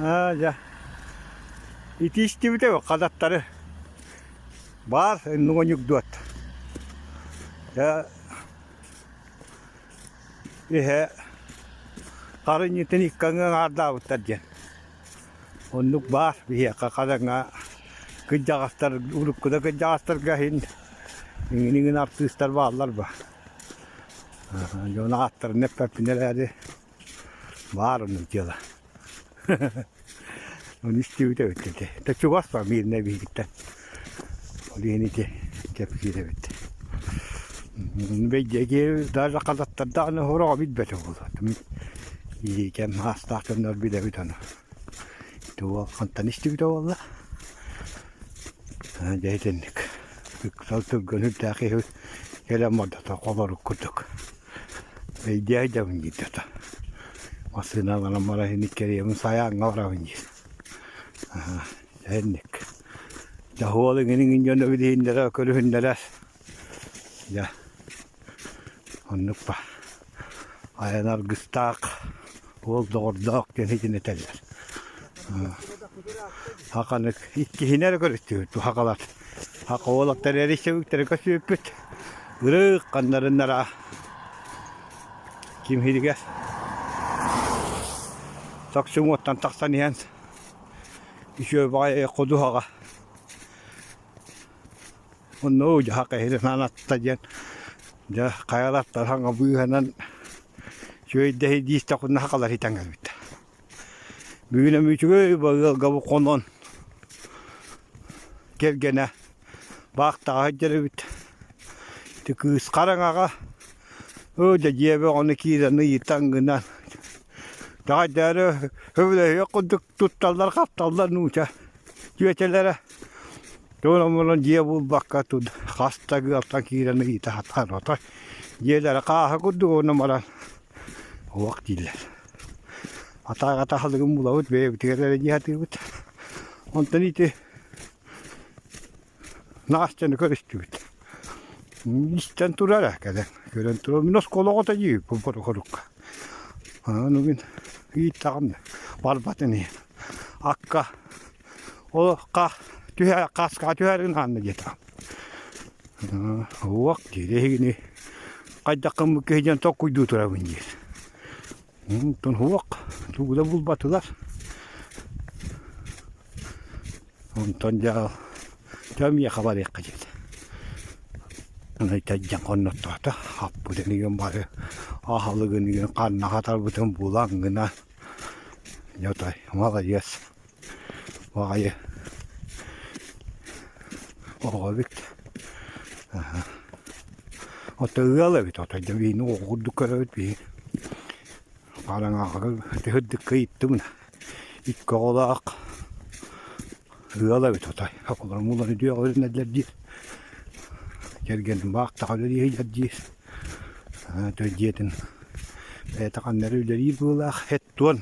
Ya. İtiştivite yok kadatları. Var, nungonyuk duat. Ya. Karın yitini kangen arda utarjan. Onluk var, kakada nga kejagastar, uruk kuda kejagastar gahin. İnginin artistler bağlar ba. Yona attır ne pepineleri var onun diyorlar. Onu istiyor da ötedi. Da çok az var birine bir gitti. O yeni de tepkiyle bitti. Bence daha kalatlar da ne hora bitmedi oldu. İyiyken hasta akımlar bile bir tane. Tuval kantan istiyor da valla. Cahitenlik. Saltı gönül dahi gelamadı da kolları kurduk. Ve cahidamın gitti da. Masına bana marahini keriyemin sayağına varağın gitti. Cahitenlik. Dahualı günün yanında bir de hindere, körü hindeler. Ya. Onluk ba. Ayanar gıstak. Oldu orada denizin eteller. Hakanlık iki hiner görüntü bu hakalar. Haka oğlaklar erişevükleri kaçıp bit. Irık kanlarınlara. Kim hidiger? Taksın ottan taksan yiyen. İşe bayağı kodu haka. Onu uca haka hirin anlattacan. Ja kayalatlar hanga buyuhanan. Şöyle de hediyiz takın hakalar hitangal bitti. Büyüne müçüge gabu konon. Gelgene. Bak daha hacere bitti. Tıkız karangaga. Öyle cebe onu kiranı yitangından. Daha değerli öyle yakındık tuttallar kaptallar nuça. Cüvetelere. Doğrumunun ciye bul bakka tut. Hasta gıltan kiranı yitahatlar otar. Ciyelere kaha kudu o numaran. Vakt diller. Ata halgın bulavut ve bitirirler cihatı bit. Ondan iti. Naastını karıştı bit. İşten turara kadar. Gören turu minos kologota gibi bu korukka. Nugin iyi tamam. Barbatını. Akka. O tüher kaska tüherin anne getam. Vakt dille. Kaydakın bu kehcan tok kuydu turabın diye. Ton huak, tu da bul batılar. Ondan camiye haber yakacak. Onu teccan konut tahta, hap bu denigen bari, ahalı denigen kanna katar bütün bulan gına. Yatay, malıyız. Vay. O bit. O tığalı bit, o teccan vini o kuduk karabit bir. Karangağı tehdik kayıttım. İlk olarak hıyalı bir tutay. Hakular muğlanı diyor öğrenediler diye. Gergenin bak takılı diye yiyeceğiz. Tözcetin. Takanları öyle iyi bulak. Hettuan.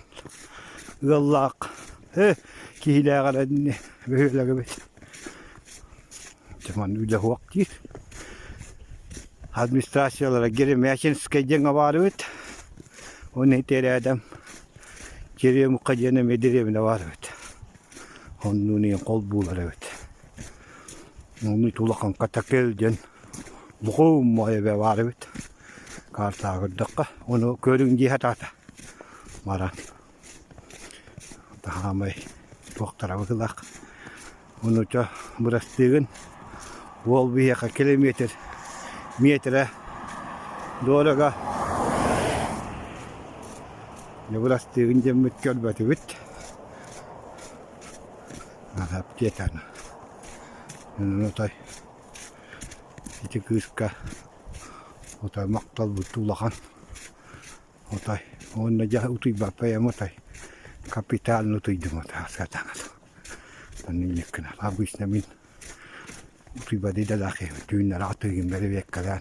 Hıyalak. Kihiler aradın. Böyle gibi. Zaman öyle huak değil. Administrasyalara girmeye için skecen var evet. O ne tere adam. Geriye mukaccene mediremine var evet. Onun kol bular evet. Onu tulakan katakelden. Buğum ve var evet. Karta gıddıkka. Onu körün cihat ata. Maran. Tahamay. Tuaktara bakılak. Onu da burası değil. Bol bir yaka kilometre. Metre. Doğruga. Ne burası değil. Cemmet körbeti bit. Hap cetan. Onu tay. İki kızka. O tay maktal butulakan. O tay. Onu jah utuy bapaya mo tay. Kapital nutuy dumata sa tangat. Panilik na. Abis namin. Utuy ba di dalaki. Tuwin na ratoy yung merewek kalan.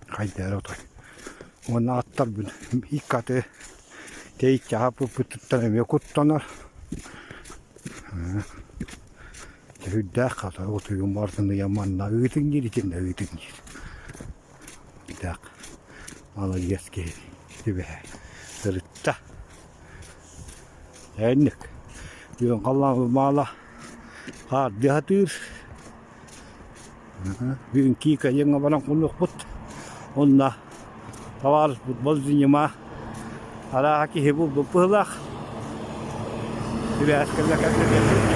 Kahit na tay. Ona attar bin. İkkate. Teyit yapı pıtıttanım yokuttanlar. Hüdda kadar otuyum vartını yamanla öğütün gir içinde öğütün gir. Dak. Alayız ki. Dibe. Sırıtta. Enlik. Diyorum Allah'ım mağla. Kar dihatır. Bir kika yang barang kunuk put. Onna. Tawar futbol zinyama. Ala haki hebu bepelak. Dibe askerlah kasih.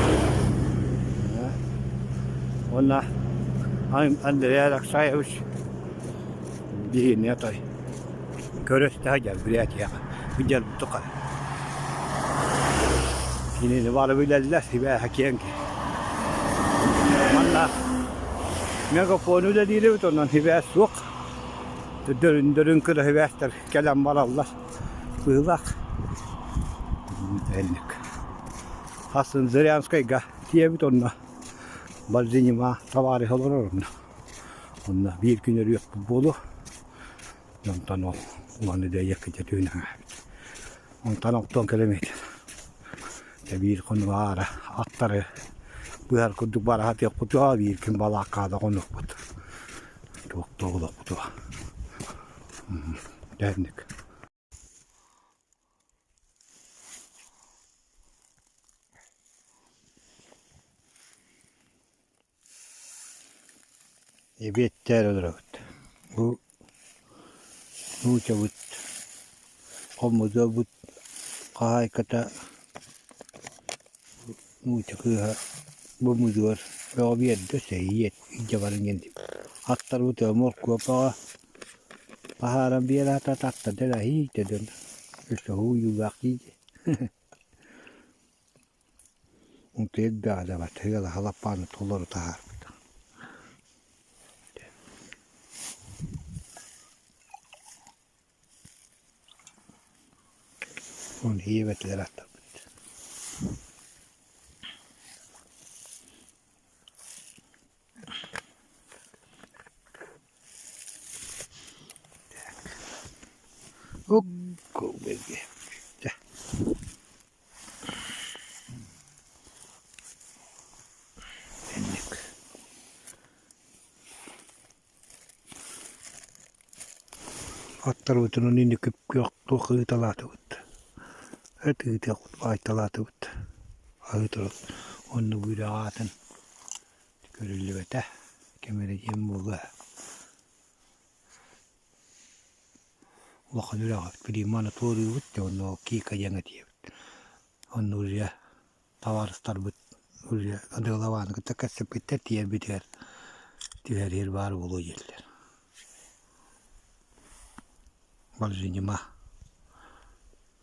Ona Andrei Alexeyevich diye tay. Köreste hacer bilet ya. Güzel tutar. Yine var bileller sibe hakiyen ki. Manla. Megafonu da değil mi ondan hibe sok. Dörün kıra hibeler kelam var Allah. Bırak. Ellik. Hasan Zıryanskayga diye bir tonla. Balzinima tavarih olur onunla. Onunla bir gün örüyor bu bolu. Ondan o. Ulanı da yakıcı düğüne. Ondan oktan kilometre. Bir konu var. Atları. Bu her kuduk var. Hadi kutuğa bir gün balakada konu kutu. Çok doğru kutu. Dernek. Evet, terör. Bu çabuk. Komuda bu kahay kata bu çakıha bu mudur. Ve bir de seyit jabarın gendi. Attar bu da morku pa paharan bir hata tatta da hiç dedin. İşte huyu vakti. Unted da var. Teyla halapan tolları tahar. On hiivetler attavat. Ukko belge. Ennek. Attaruutunut niin kypkyä tuohon talaatuutta. Ötyyt ja aittalaatuutta. Aittalut on vyydä aaten. Kyllä vetä. Kemere jemmuga. Wakka yläkat pidi mana tuoriut ja on no kiika jänget. On nuria tavarastarvut. Nuria adelavan kun takassa pitää tie pitää. Tyhär hirva arvolu jäller. Balzinima.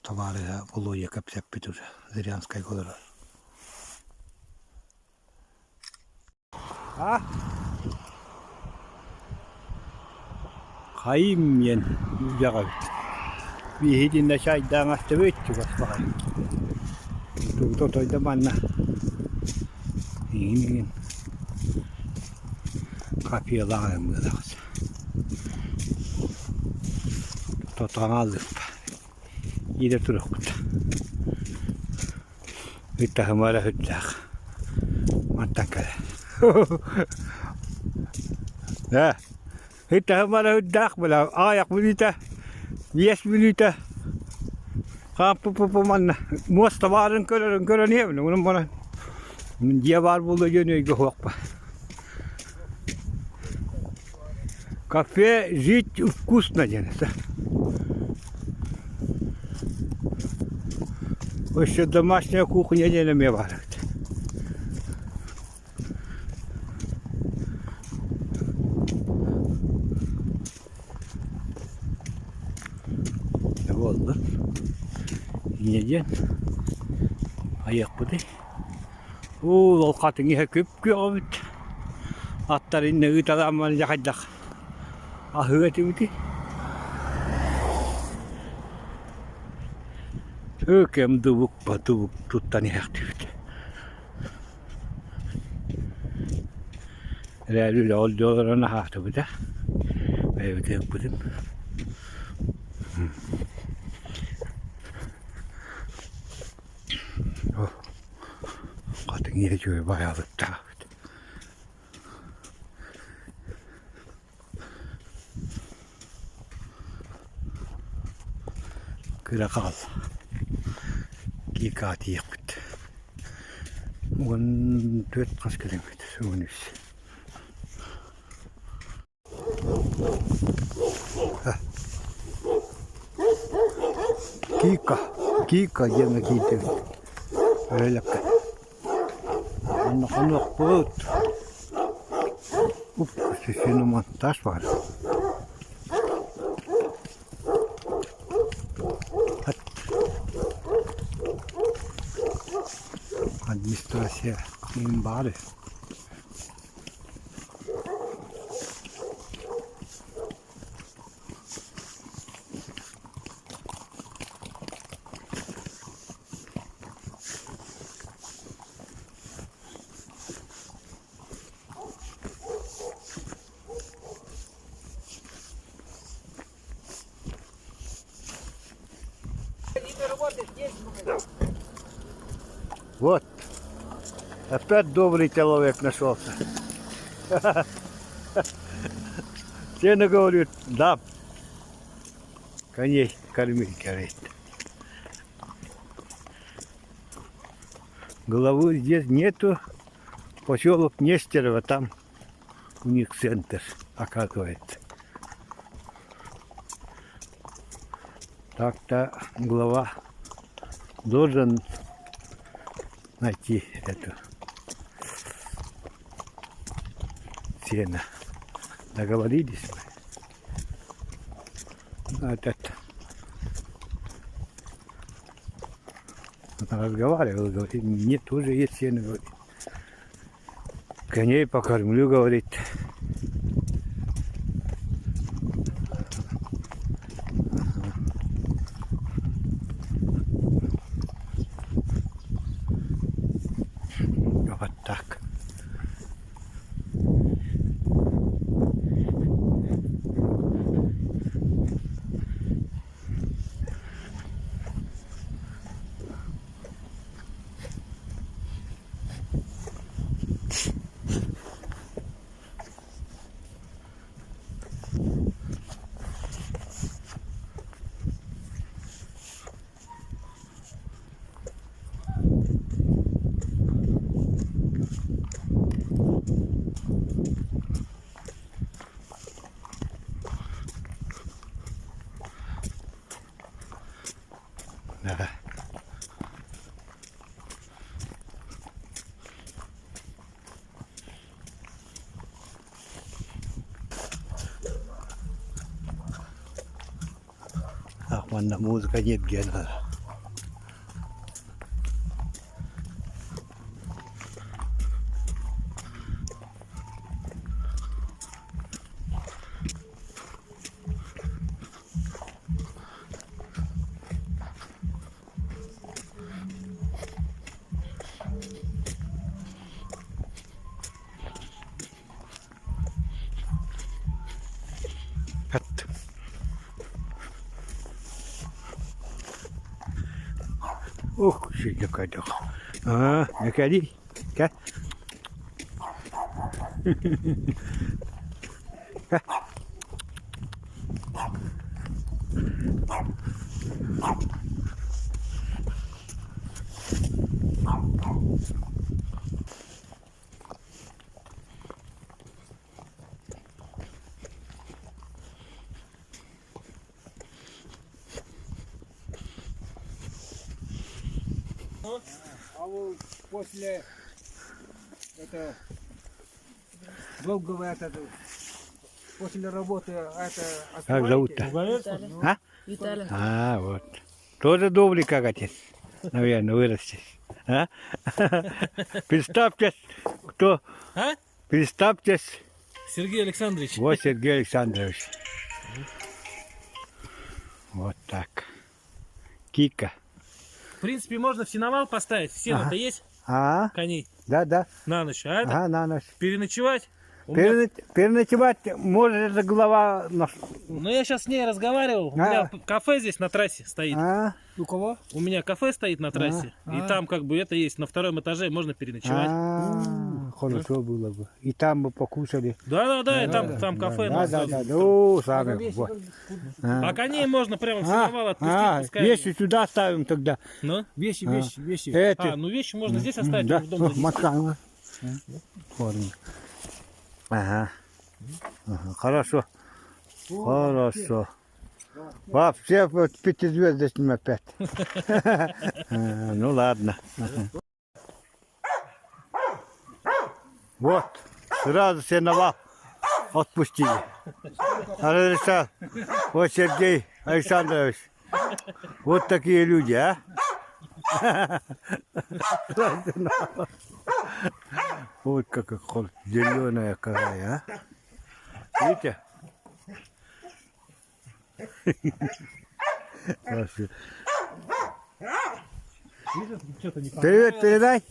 Tavaria voluja kapseppitus Zyrjanskaya kodra. Ha? Kaimyen jagat. Vi hidinne saidangasta vittuvat vai. Tutoita manna. Niin. Kapia laajemmaksi. Allıpa. Yine turukta. Hyttähän mä lähyttää. Mattakale. Nää. Hyttähän mä lähyttää. Meillä ajak minuutia. 5 minuutia. Kaappu manna. Muosta vaaran körön nieminen. Mun on monen. Mun jäävär mulla jönöikö huokpa. Кафе жить вкусно, Денис. Еще домашняя кухня не намевает. Вот, да? Не ден. Аяк буды. Ол қатыңа көп көбіт. Аттар инне ұйталаман жақайдақ. Ahıgati miti. Ökem duvuk tuttani hertivit. Räälyllä oldu ona hahtavuta. Evet yapıdım. Oh. Katın yiyeceği bayağı da. Kırakal. Kikati yapıt. 14 kilometre sönüş. Kika yemek yedi. Öyle. Annak puut. Шиномонтаж var. Администрация имбары. Вот. Опять добрый человек нашелся. Сено говорит, да. Коней кормить, говорит. Головы здесь нету. Поселок Нестерово, там у них центр, оказывается. Так-то глава должен найти эту сено. Договорились мы. Этот разговаривал, говорит, мне тоже есть сено, говорит. Коней покормлю, говорит. Вот так. Да. Ах, вон музыка нет, где надо. От. Ух, сильно кадох. А, накади. Ка. А вот после это долгого после работы это Как зовут-то? А? Виталий. А, вот. Тоже добрый, как отец. Наверное, вырастет. А? Представьтесь, кто? А? Представьтесь. Сергей Александрович. Вот Сергей Александрович. Вот так. Кика. В принципе, можно в сеновал поставить. Сено-то Ага. есть А, коней да. на ночь. А это Ага, на ночь. переночевать. У меня- Переночевать может эта голова. Ну, я сейчас с ней разговаривал. У А. меня кафе здесь на трассе стоит. А, у кого? У меня кафе стоит на трассе. И там как бы это есть на втором этаже, можно переночевать. хорошо было бы. И там бы покушали. Да, и там кафе. Да, ну, да. Ну, сами. Вот. А коней можно прямо в сеновал отпустить. пускай Вещи они- сюда ставим тогда. Ну? Вещи. Эти. Ну вещи можно здесь оставить, Да, в дом занести. макароны. Форме. Ага. Хорошо. Хорошо. Вообще вот пятизвездочным опять. Ну ладно. Вот. Сразу сеновал отпустили. А разрешал. Вот Сергей Александрович. Вот такие люди, а? Вот какая зеленая какая, а? Видите? Привет, передай.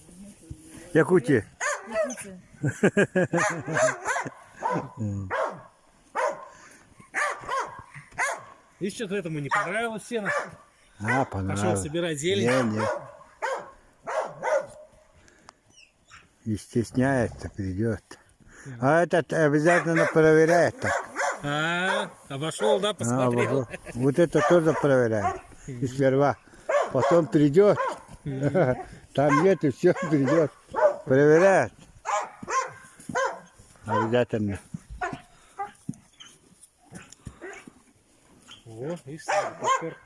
Якутии. И что-то этому не понравилось сено. А, Пошел понравилось. собирать зелень. Не. Не стесняется, придет. А этот обязательно проверяет так. Обошел, да, А, посмотрел. вот это тоже проверяет. И сперва. Потом придет. Там нет, и все придет. Проверяет. Обязательно. О, видишь, попер.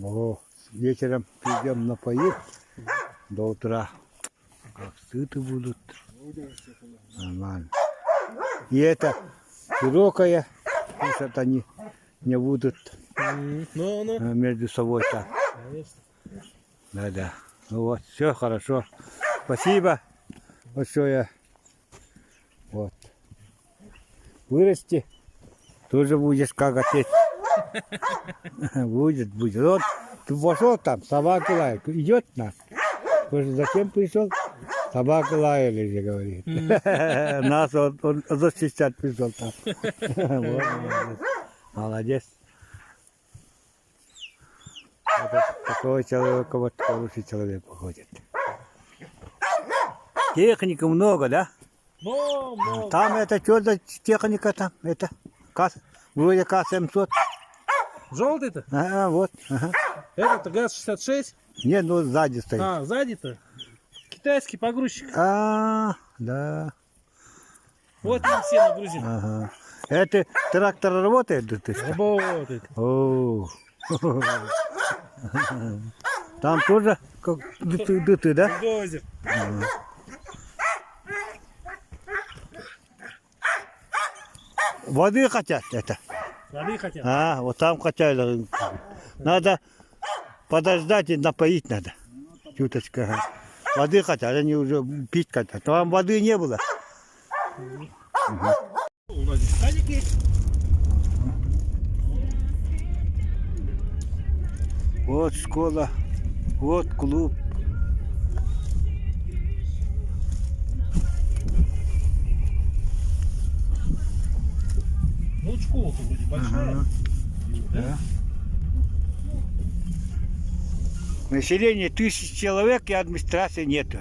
О, вечером придем напоить до утра. Как сыты будут. Нормально. И это широкая, кушать они не будут Ну. между собой так. Конечно. Да. Ну вот, все хорошо. Спасибо большое. Вот. Вырасти, тоже будешь как отец. Будет. Вот ты пошел там, собака лает. Идет нас. Зачем пришел? Собака лаяли, же говорит. Нас он защищать пришел там. Вот, молодец. Вот такого человека, вот хороший человек выходит. Техники много, да? Ну. Там это что за техника там? Это вроде К-700. Желтый-то? Ага, вот. Ага. Это ГАЗ-66? Нет, ну сзади стоит. А, сзади-то? Китайский погрузчик. Да. Вот им все нагрузим. Ага. Это трактор работает? Да ты что? Работает. О. Там тоже как дыты, да? Бульдозер. Воды хотят это. Воды хотят. Вот там хотели. Надо подождать и напоить надо. Чуточка. Ага. Воды хотят, они уже пить хотят. Там воды не было. У нас здесь садик есть. Вот школа, вот клуб. Ну, вот школа-то вроде большая. Да. Население 1000 человек и администрации нету.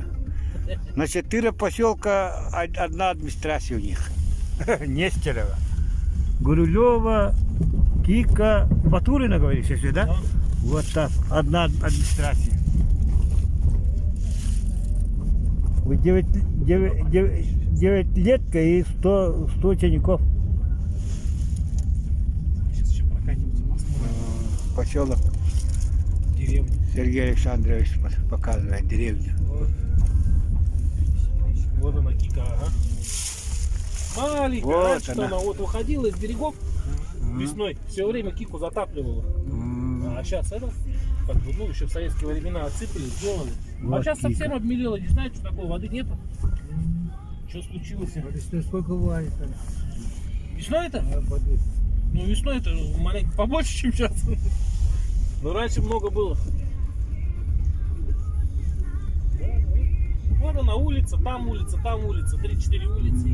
На 4 поселка одна администрация у них. Нестерова. Гурулева, Кика, Батурина, говоришь, если, да? Вот так, одна администрация. 9-летка и 100 учеников. Сейчас еще прокатимся, посмотрим. Поселок Деревню. Сергей Александрович показывает деревню. Вот она, Кика, ага. Маленькая, Вот раньше она. она вот выходила из берегов весной, все время Кику затапливала. А сейчас это, как бы, ну, еще в советские времена отсыпали, сделали. Вот А сейчас Кика. совсем обмелело, не знаю, что такое, воды нету. Что случилось? Сколько бывает? Весной это? Ну, весной это маленько побольше, чем сейчас. Но раньше много было. Вот она улица, там улица, там улица, 3-4 улицы.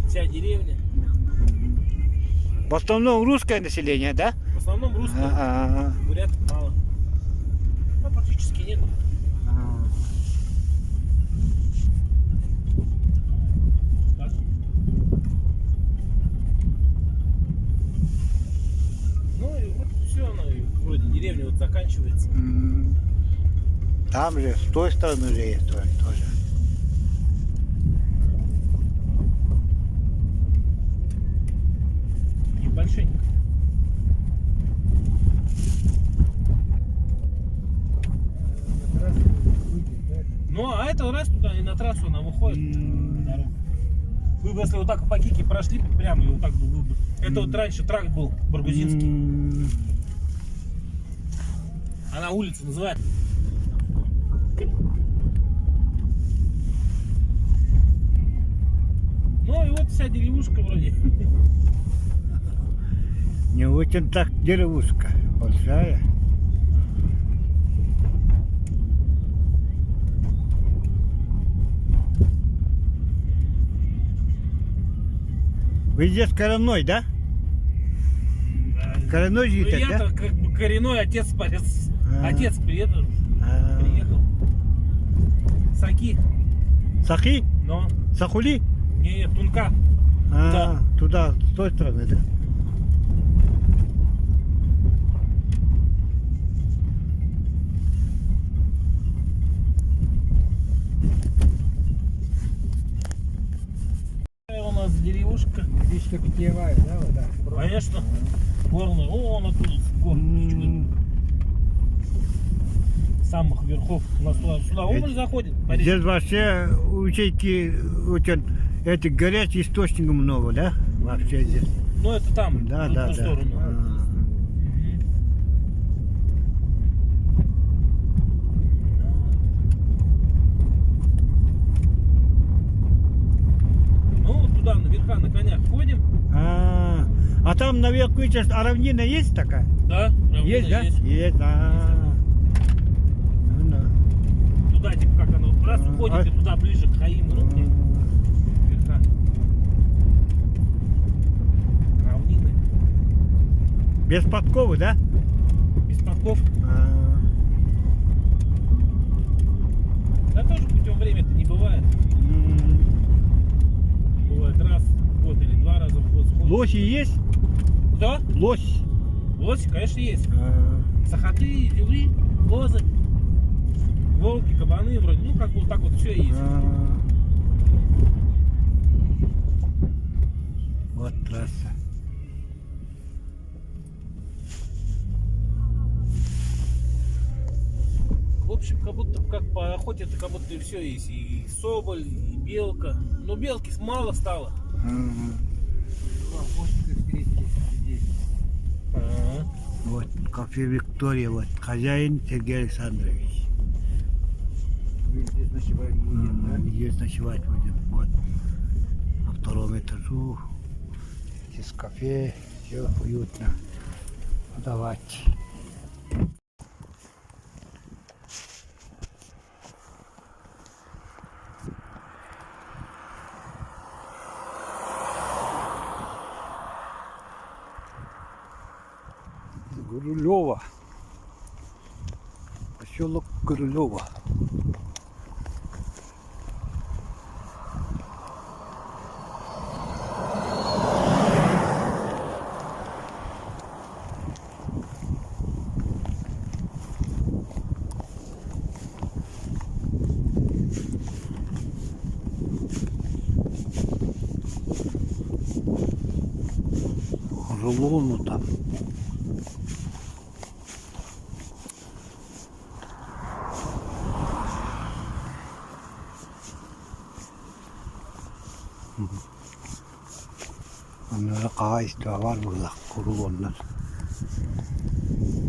Вся деревня. В основном русское население, да? В основном русские. Ага. Бурятов мало. Ну, практически нет. Так. Ну и вот все, она и вроде деревня вот заканчивается. Там же, с той стороны же есть тоже. Небольшенько. Ну а это раз туда и на трассу она выходит. На дорогу. Вы бы, если вот так по Кике прошли бы прямо, и вот так бы вы бы. Это вот раньше тракт был Баргузинский. Она улицу называет. Ну и вот вся деревушка вроде. Не очень так деревушка. Большая. Вы здесь коренной, да? Коренной Ну, житель, да? я-то как бы коренной отец А. Отец приехал. А. Приехал. Саки. Сахи? Но. Сахули? Не, Тунка. А, туда, с той стороны, да? У нас деревушка. Речка питьевая, да, вода? Конечно. Горная. О, он оттуда с гор. Самых верхов. У нас сюда Умаль заходит. по речке. Здесь вообще учейки очень этих горячих источников много, да? Вообще здесь. Ну это там, Да, в да, ту да. сторону. Ну вот туда наверха на конях ходим. А там наверху сейчас равнина есть такая? Да, равнина Есть, да? Есть, да. Ну, да. Туда типа как оно раз уходит и туда ближе к Хаиму. Ну, где верха. Равнины. Без подковы, да? Без подков. А, Да тоже путем времени-то не бывает. Бывает раз в год или 2 раза в год сходит. Лоси есть? Да? Лось. Лось, конечно, есть. А, Сахаты, дюлы, лозы, волки, кабаны вроде. Ну, как бы вот так вот все есть. Вот трасса. В общем, как будто как по охоте, это как будто и все есть. И соболь, и белка. Но белки мало стало. Ага. Вот кафе Виктория, вот хозяин Сергей Александрович. Здесь ночевать будем, да? Здесь ночевать будем. Вот на 2-м этажу. Здесь кафе, все уютно. Давайте. Гурулева. Поселок Гурулева. Рулону там. Onlara kağıt da var burada, kurulu onlar.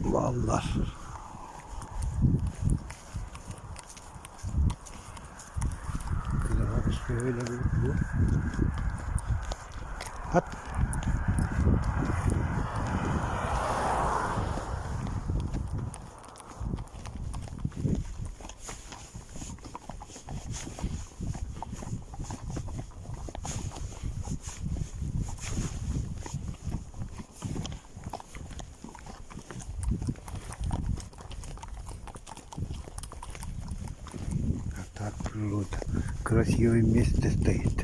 Vallahi. Şöyle bu. Hat. Так природа. Красивое место стоит.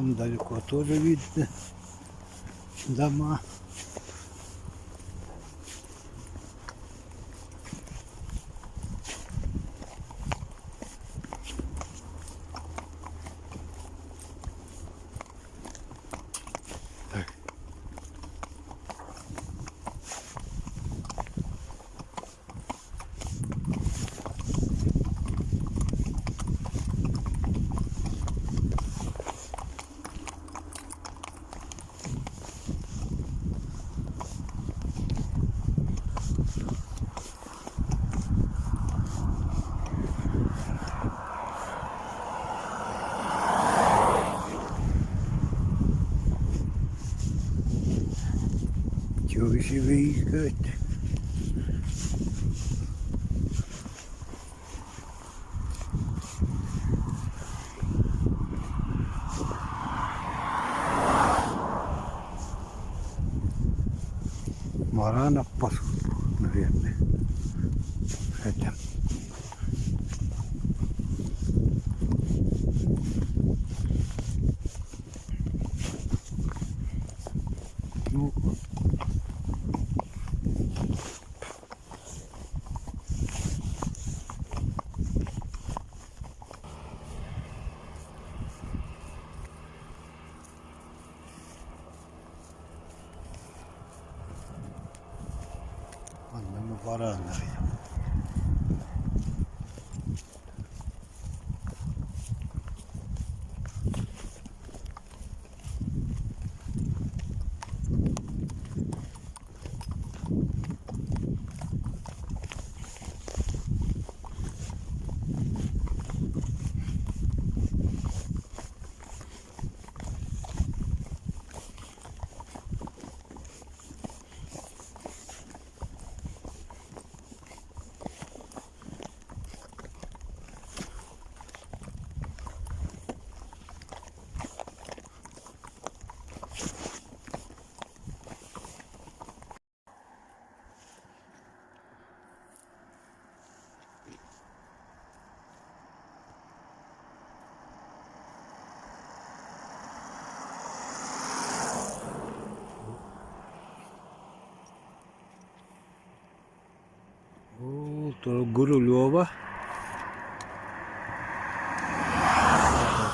Там далеко тоже видно дома. Так. Чего себе искать? Баранов пасут, наверное. Хотя. Ну, одному барана. Гурулева.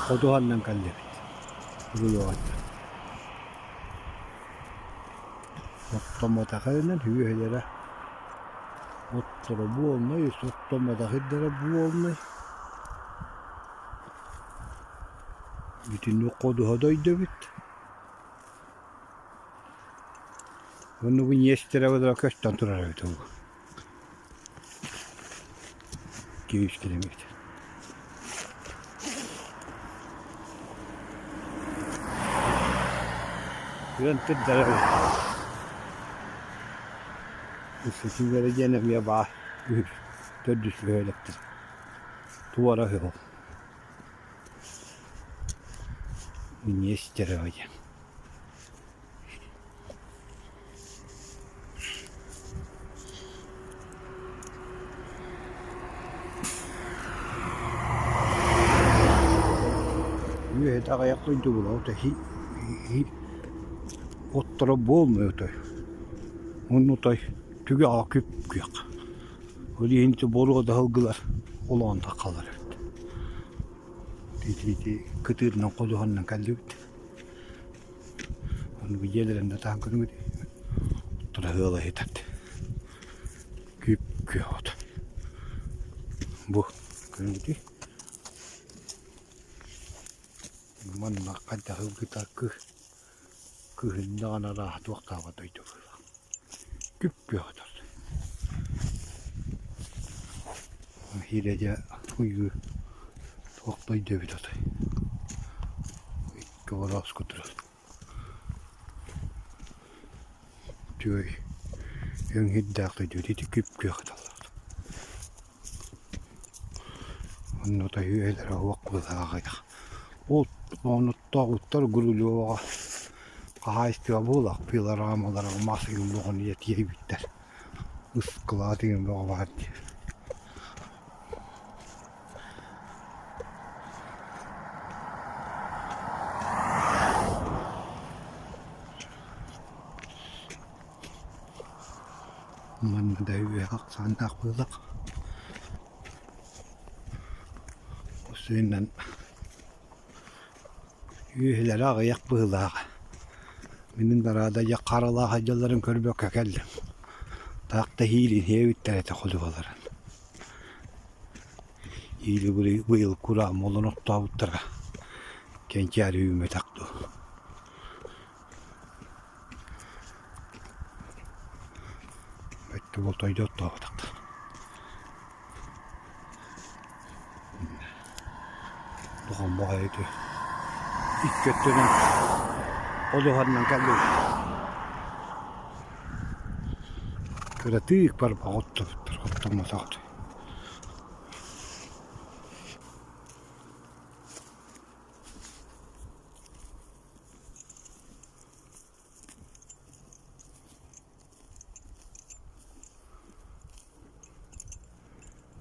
Koduhannan kallerit. Gurulovat. Ottamata kaynan hyöhelere. Ottara bu olmay, ottamata hiddere bu olmay. Bütün koduhadaydı bit. Onu bu yestere vadra kaçtan turar bit. 200 kilometre. Yön tedder. Üstün vereceğine bir bağ. Teddir böyledir. Duvara yok. Niye istere hocam? Yöhede ayaklayınca bunu o da ottara bolmuyor da. Onu da tüge akıp kıyak. O diye boruğa da hılgılar olağanta kalır. Dedi kıtırından koduhandan kaldı. Onu bir yerlerinde tankını bir ottara hıla yeterdi. Küp kıyak. Bu kırmızı. Manna kadar hızlıca kıhından rahat vakta vadaydı. Küp yağdır. Hilece uyu vaktaydı bir aday. Kavara skutur. Tüy yan hiddaklı dedi küp yağdır. Onu da yüyeler vakti daha onu tağutlar guruluğa kahayıstı bulak pilar amalara masayı loğun yetiye biter. Iskıla diyeyim loğa var diye. Manna da üye sandak bırak. Usuyla üyeler ağayak bırak. Benim de arada ya karalı hacıların körbek kekeldim. Takta hilin hevitler ete koluvaların. Hili bu yıl kuram olan okta avutlara. Kenkari hümme taktı. Bekle voltaydı okta avutakta. Doğan bağıydı. İlk götürün oluğandan geldi. Kyllä tyyk varmaan ottamaan saatu.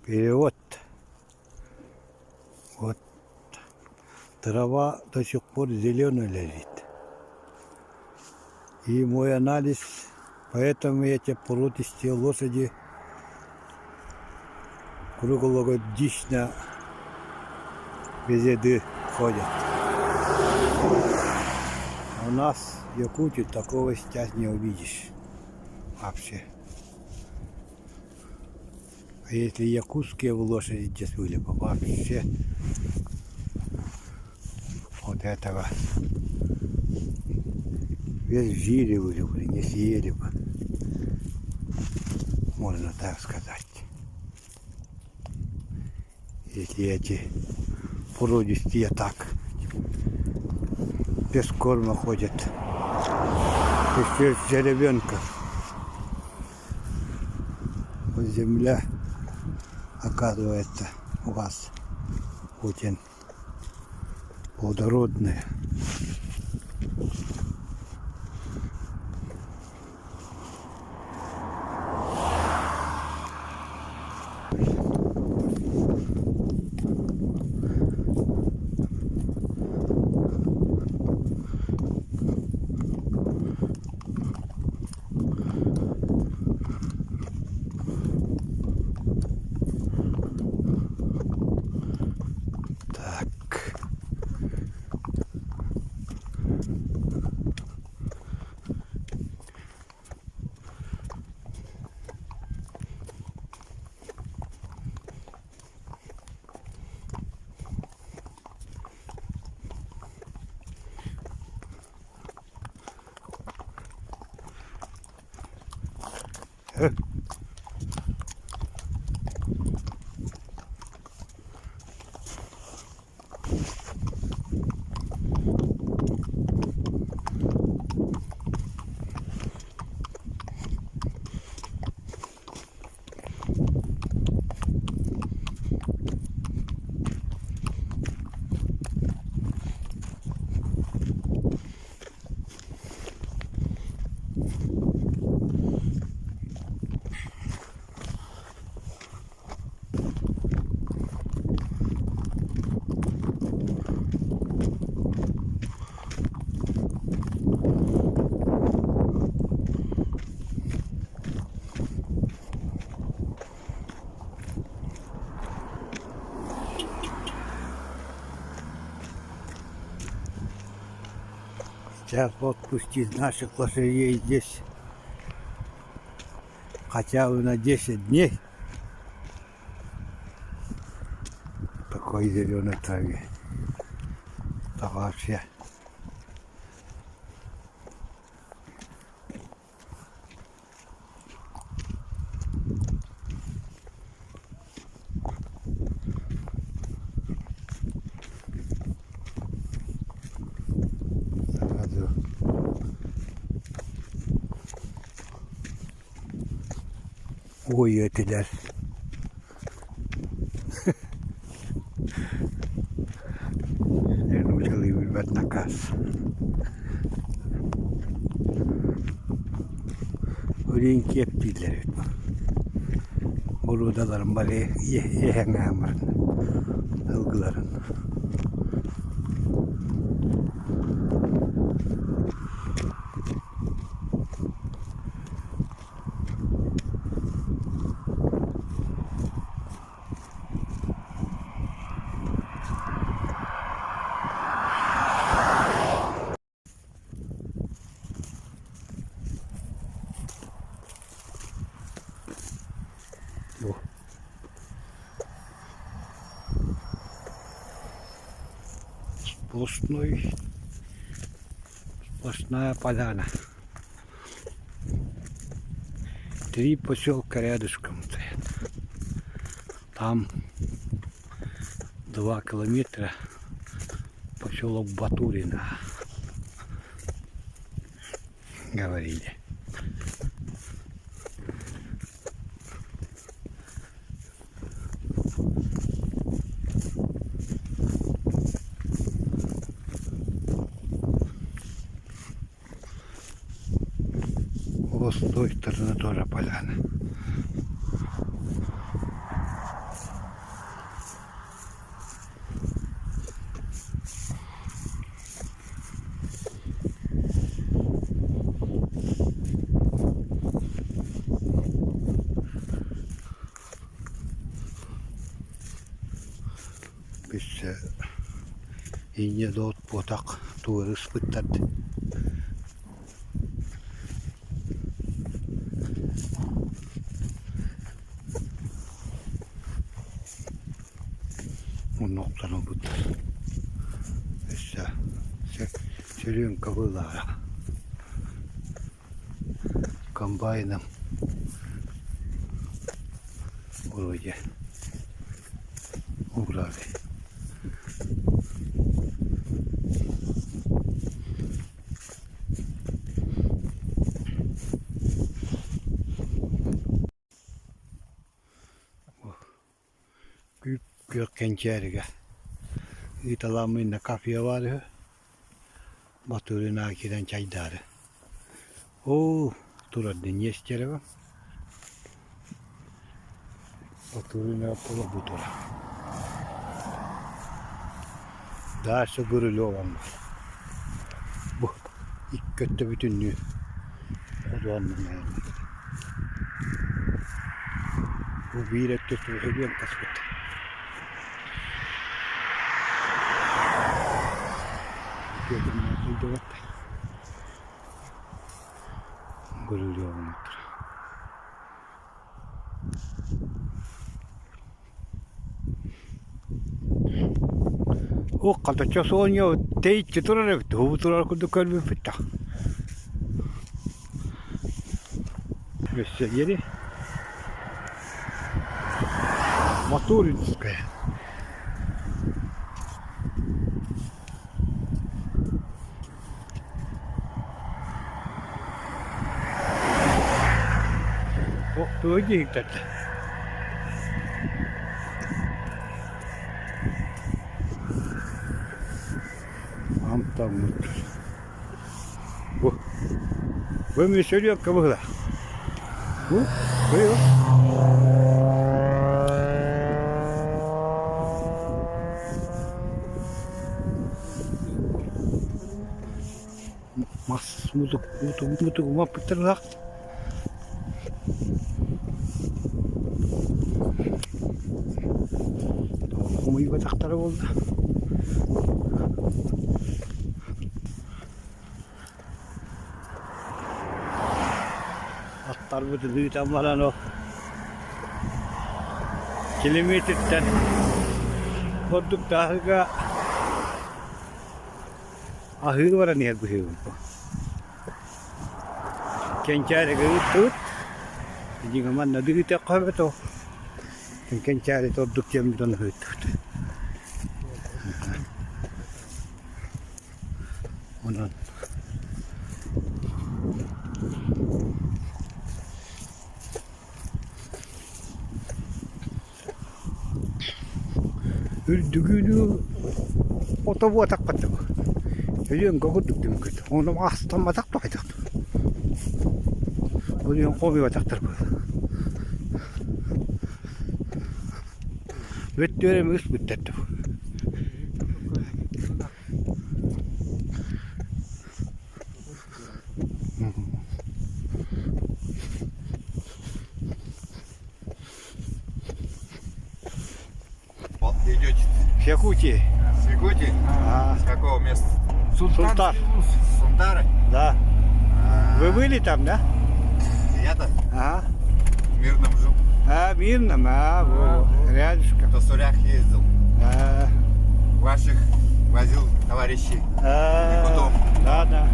Перевод. Вот. Трава до сих пор зеленая лежит. И мой анализ, поэтому эти породистые лошади круглогодично без еды ходят. А у нас в Якутии такого сейчас не увидишь вообще. А если якутские лошади здесь были бы вообще вот этого весь в жире были бы, не съели бы, можно так сказать. Если эти породистые так без корма ходят, еще жеребенка, вот земля оказывается у вас очень плодородная. Сейчас вот пустить наших лошадей здесь хотя бы на 10 дней в такой зеленой траве. Это вообще сразу uyuyorlar. Нужно выбрать наказ. Orayın keptiler. Buradaların bari yehen amrın. Ilgıların. сплошной, сплошная поляна. 3 поселка рядышком стоят. Там 2 километра поселок Батурино. Говорили. Вот с той стороны тоже поляна. Biz ince doğut botak tuğrı sıpıttadı. Bu noktanın budur. Biz sürüyün kabılara. Комбайном вроде убрали. Kençeriga. İtalamın kafiye var. Batırına giden çaydarı. O turada Нестерова. Батурина полабутора. Дальше Гурилев'an var. Bu ilk kötü bütünlüğü. O da anlamaya. Bu bir etüstü hediyen kasbet. Гурилев'an var. O kaltaça soğuyor. Teyit tutar evet. O tutar kudu kalbi fitta. Mesela yeri. Моторинская. Ох, туги где-то. Там bu. Bu mu söylüyor ki burada? Bu, buyur. Mas mutuk mapıtırlar. Tamam, iyi batakları oldu. Atlar bu düdüğü tamamen o kilometreden koduk daha ahır var ne bu hemen kencare gitu jadi kaman nadi kita kau betul kencare itu duk jam itu nah itu mana düğünü otobu atak pattı. Eliyorum kakut düğün kötü. Onu aslan atak da kaydı. Onu kovi ataktır bu. Vettörüm üst büttetti bu. Идете В Якутии. с Якутии? С какого места? Султар. С Сунтара? Да. Вы были там, да? Я-то Ага. в Мирном жил. А, Мирном, во, рядышком. В Тосурях ездил. А, Ваших возил товарищей А, да, да.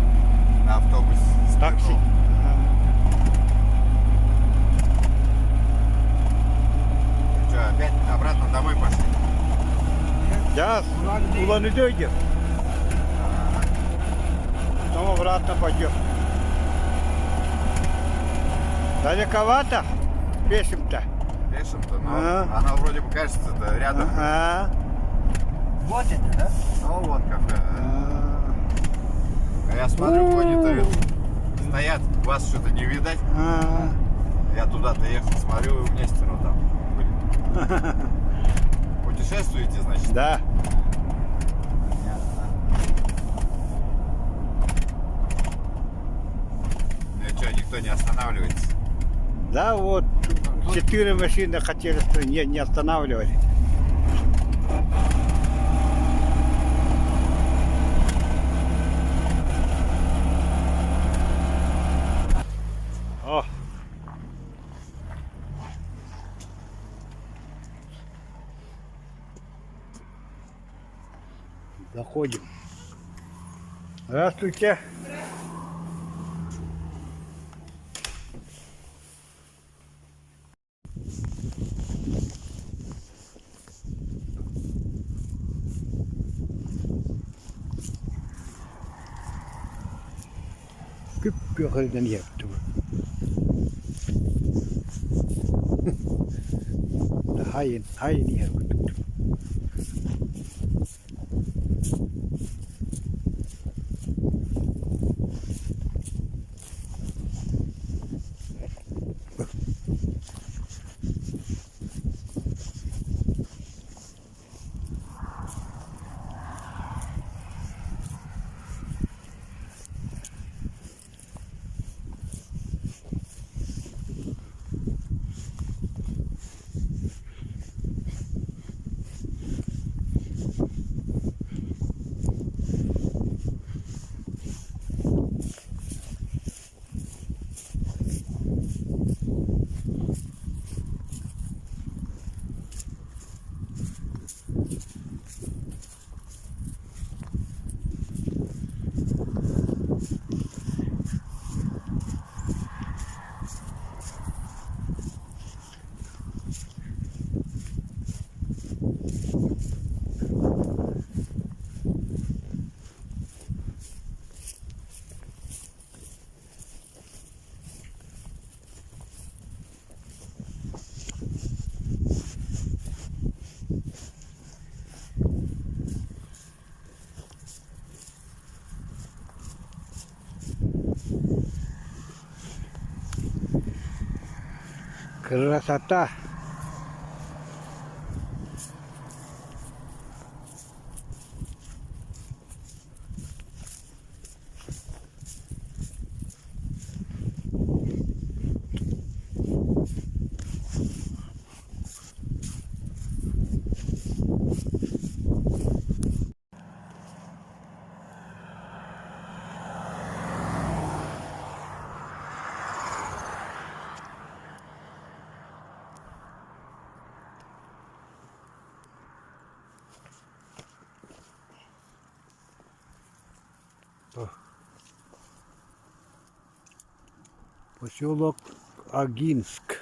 на автобус. С Такси. Петром. Что, опять обратно домой пошли? Сейчас Улан-Удэ идем. Потом обратно пойдем. Далековато пешим-то. Пешим-то, но А. она вроде бы кажется-то рядом. А, Вот это, да? Ну, вон кафе. а, А я смотрю, кони-то стоят, вас что-то не видать. а. Я туда-то ехал, смотрю, вы в Нестеру там были. Путешествуете, значит? Да. Ну что, никто не останавливается? Да, вот 4 машины хотели, что не останавливали. О. Заходим. Здравствуйте. Küppühölden yaptı bu. Hain yer tuttu. Красота. Поселок Агинск.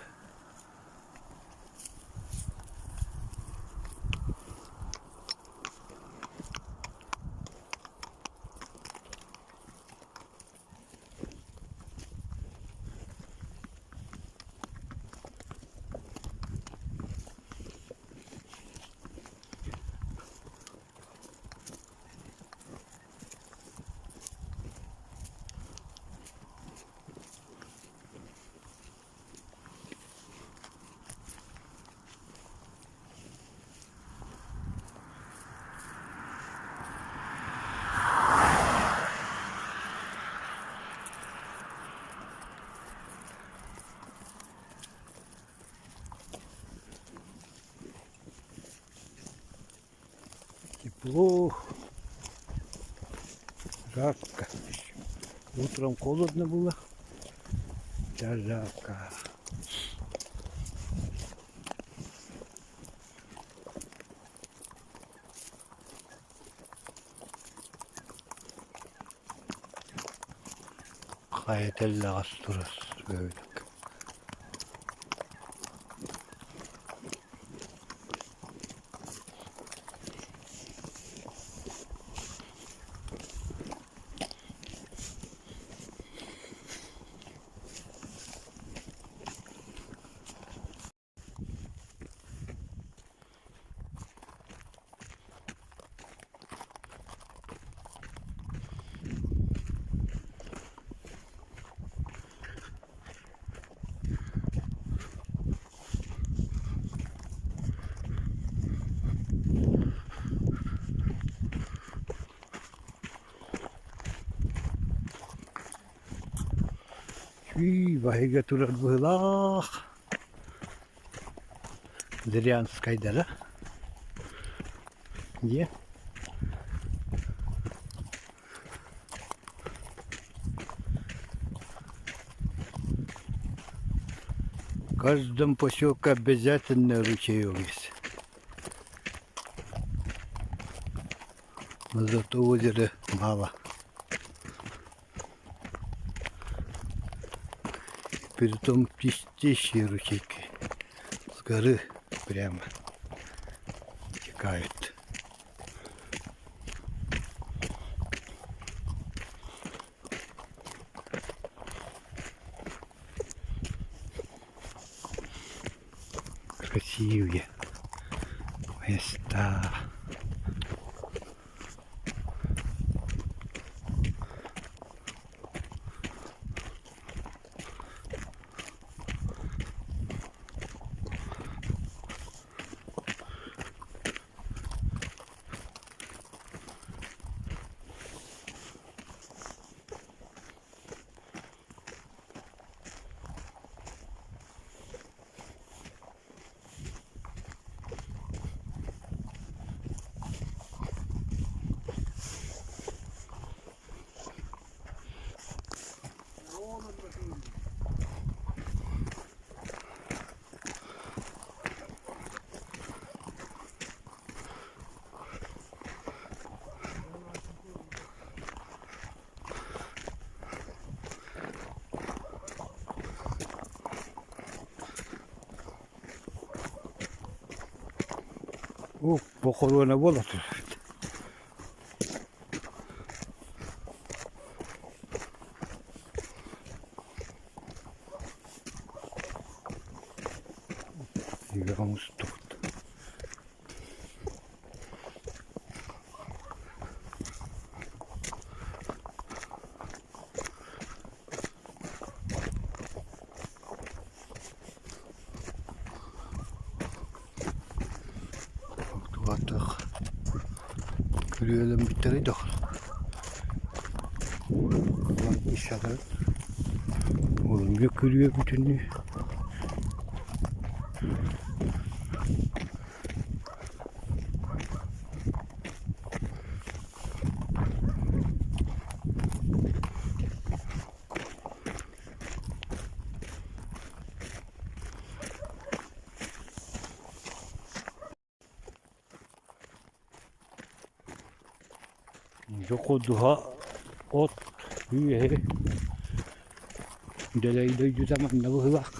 Тепло, жарко. Утром холодно было, сейчас жарко. Hayetelle asturuz böyle. Ваhiga турар быйлах. Зырянскайдара. Где? В каждом поселке обязательно ручеек есть. Но зато озера мало. Притом чистейшие ручейки. С горы прямо текают. Красивые места. О, похоронена вода тут. Игрamos тут. Artık kürüyelim bitiriydik. Ulan inşallah. Oğlum bir kürüye bütünlüğü. Joko duha ot büyüye deleyde yüzemem ne bu hıvak.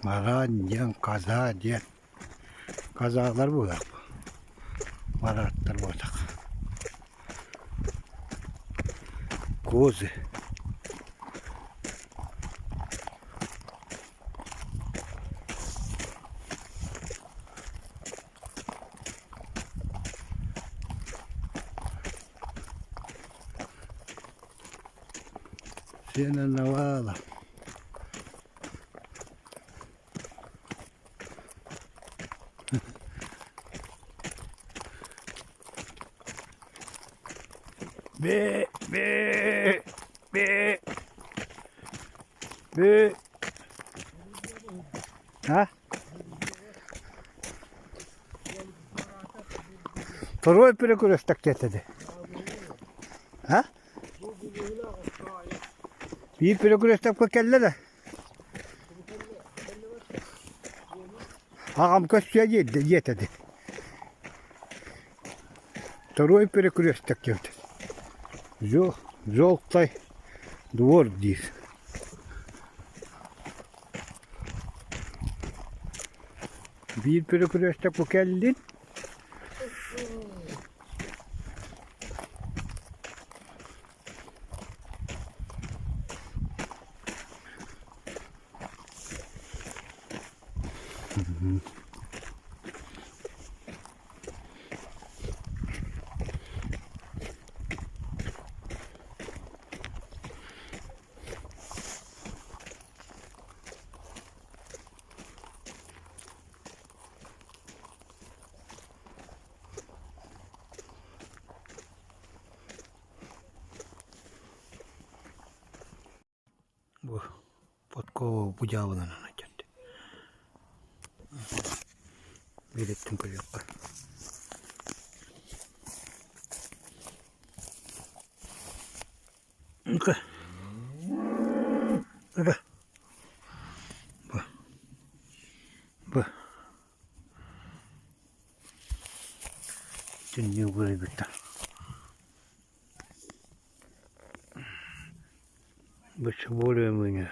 Maran diyen kaza diyen kazalar bu hak. Maratlar bu hak. Kozu. Sena Navala. Be. Ha? Второй перекурив так тетеде. Ha? Bir pergolesta kwa kelle de. Ағам көстüye жетеді. Второй перекресток где-то. Желтый двор здесь. Bir перекресток bu geldin. Bu podkova bucağından anacağım. Belirttim koyaklar. Bakın. Bakın. Bak. Şimdi buraya bitti. Больше более у меня.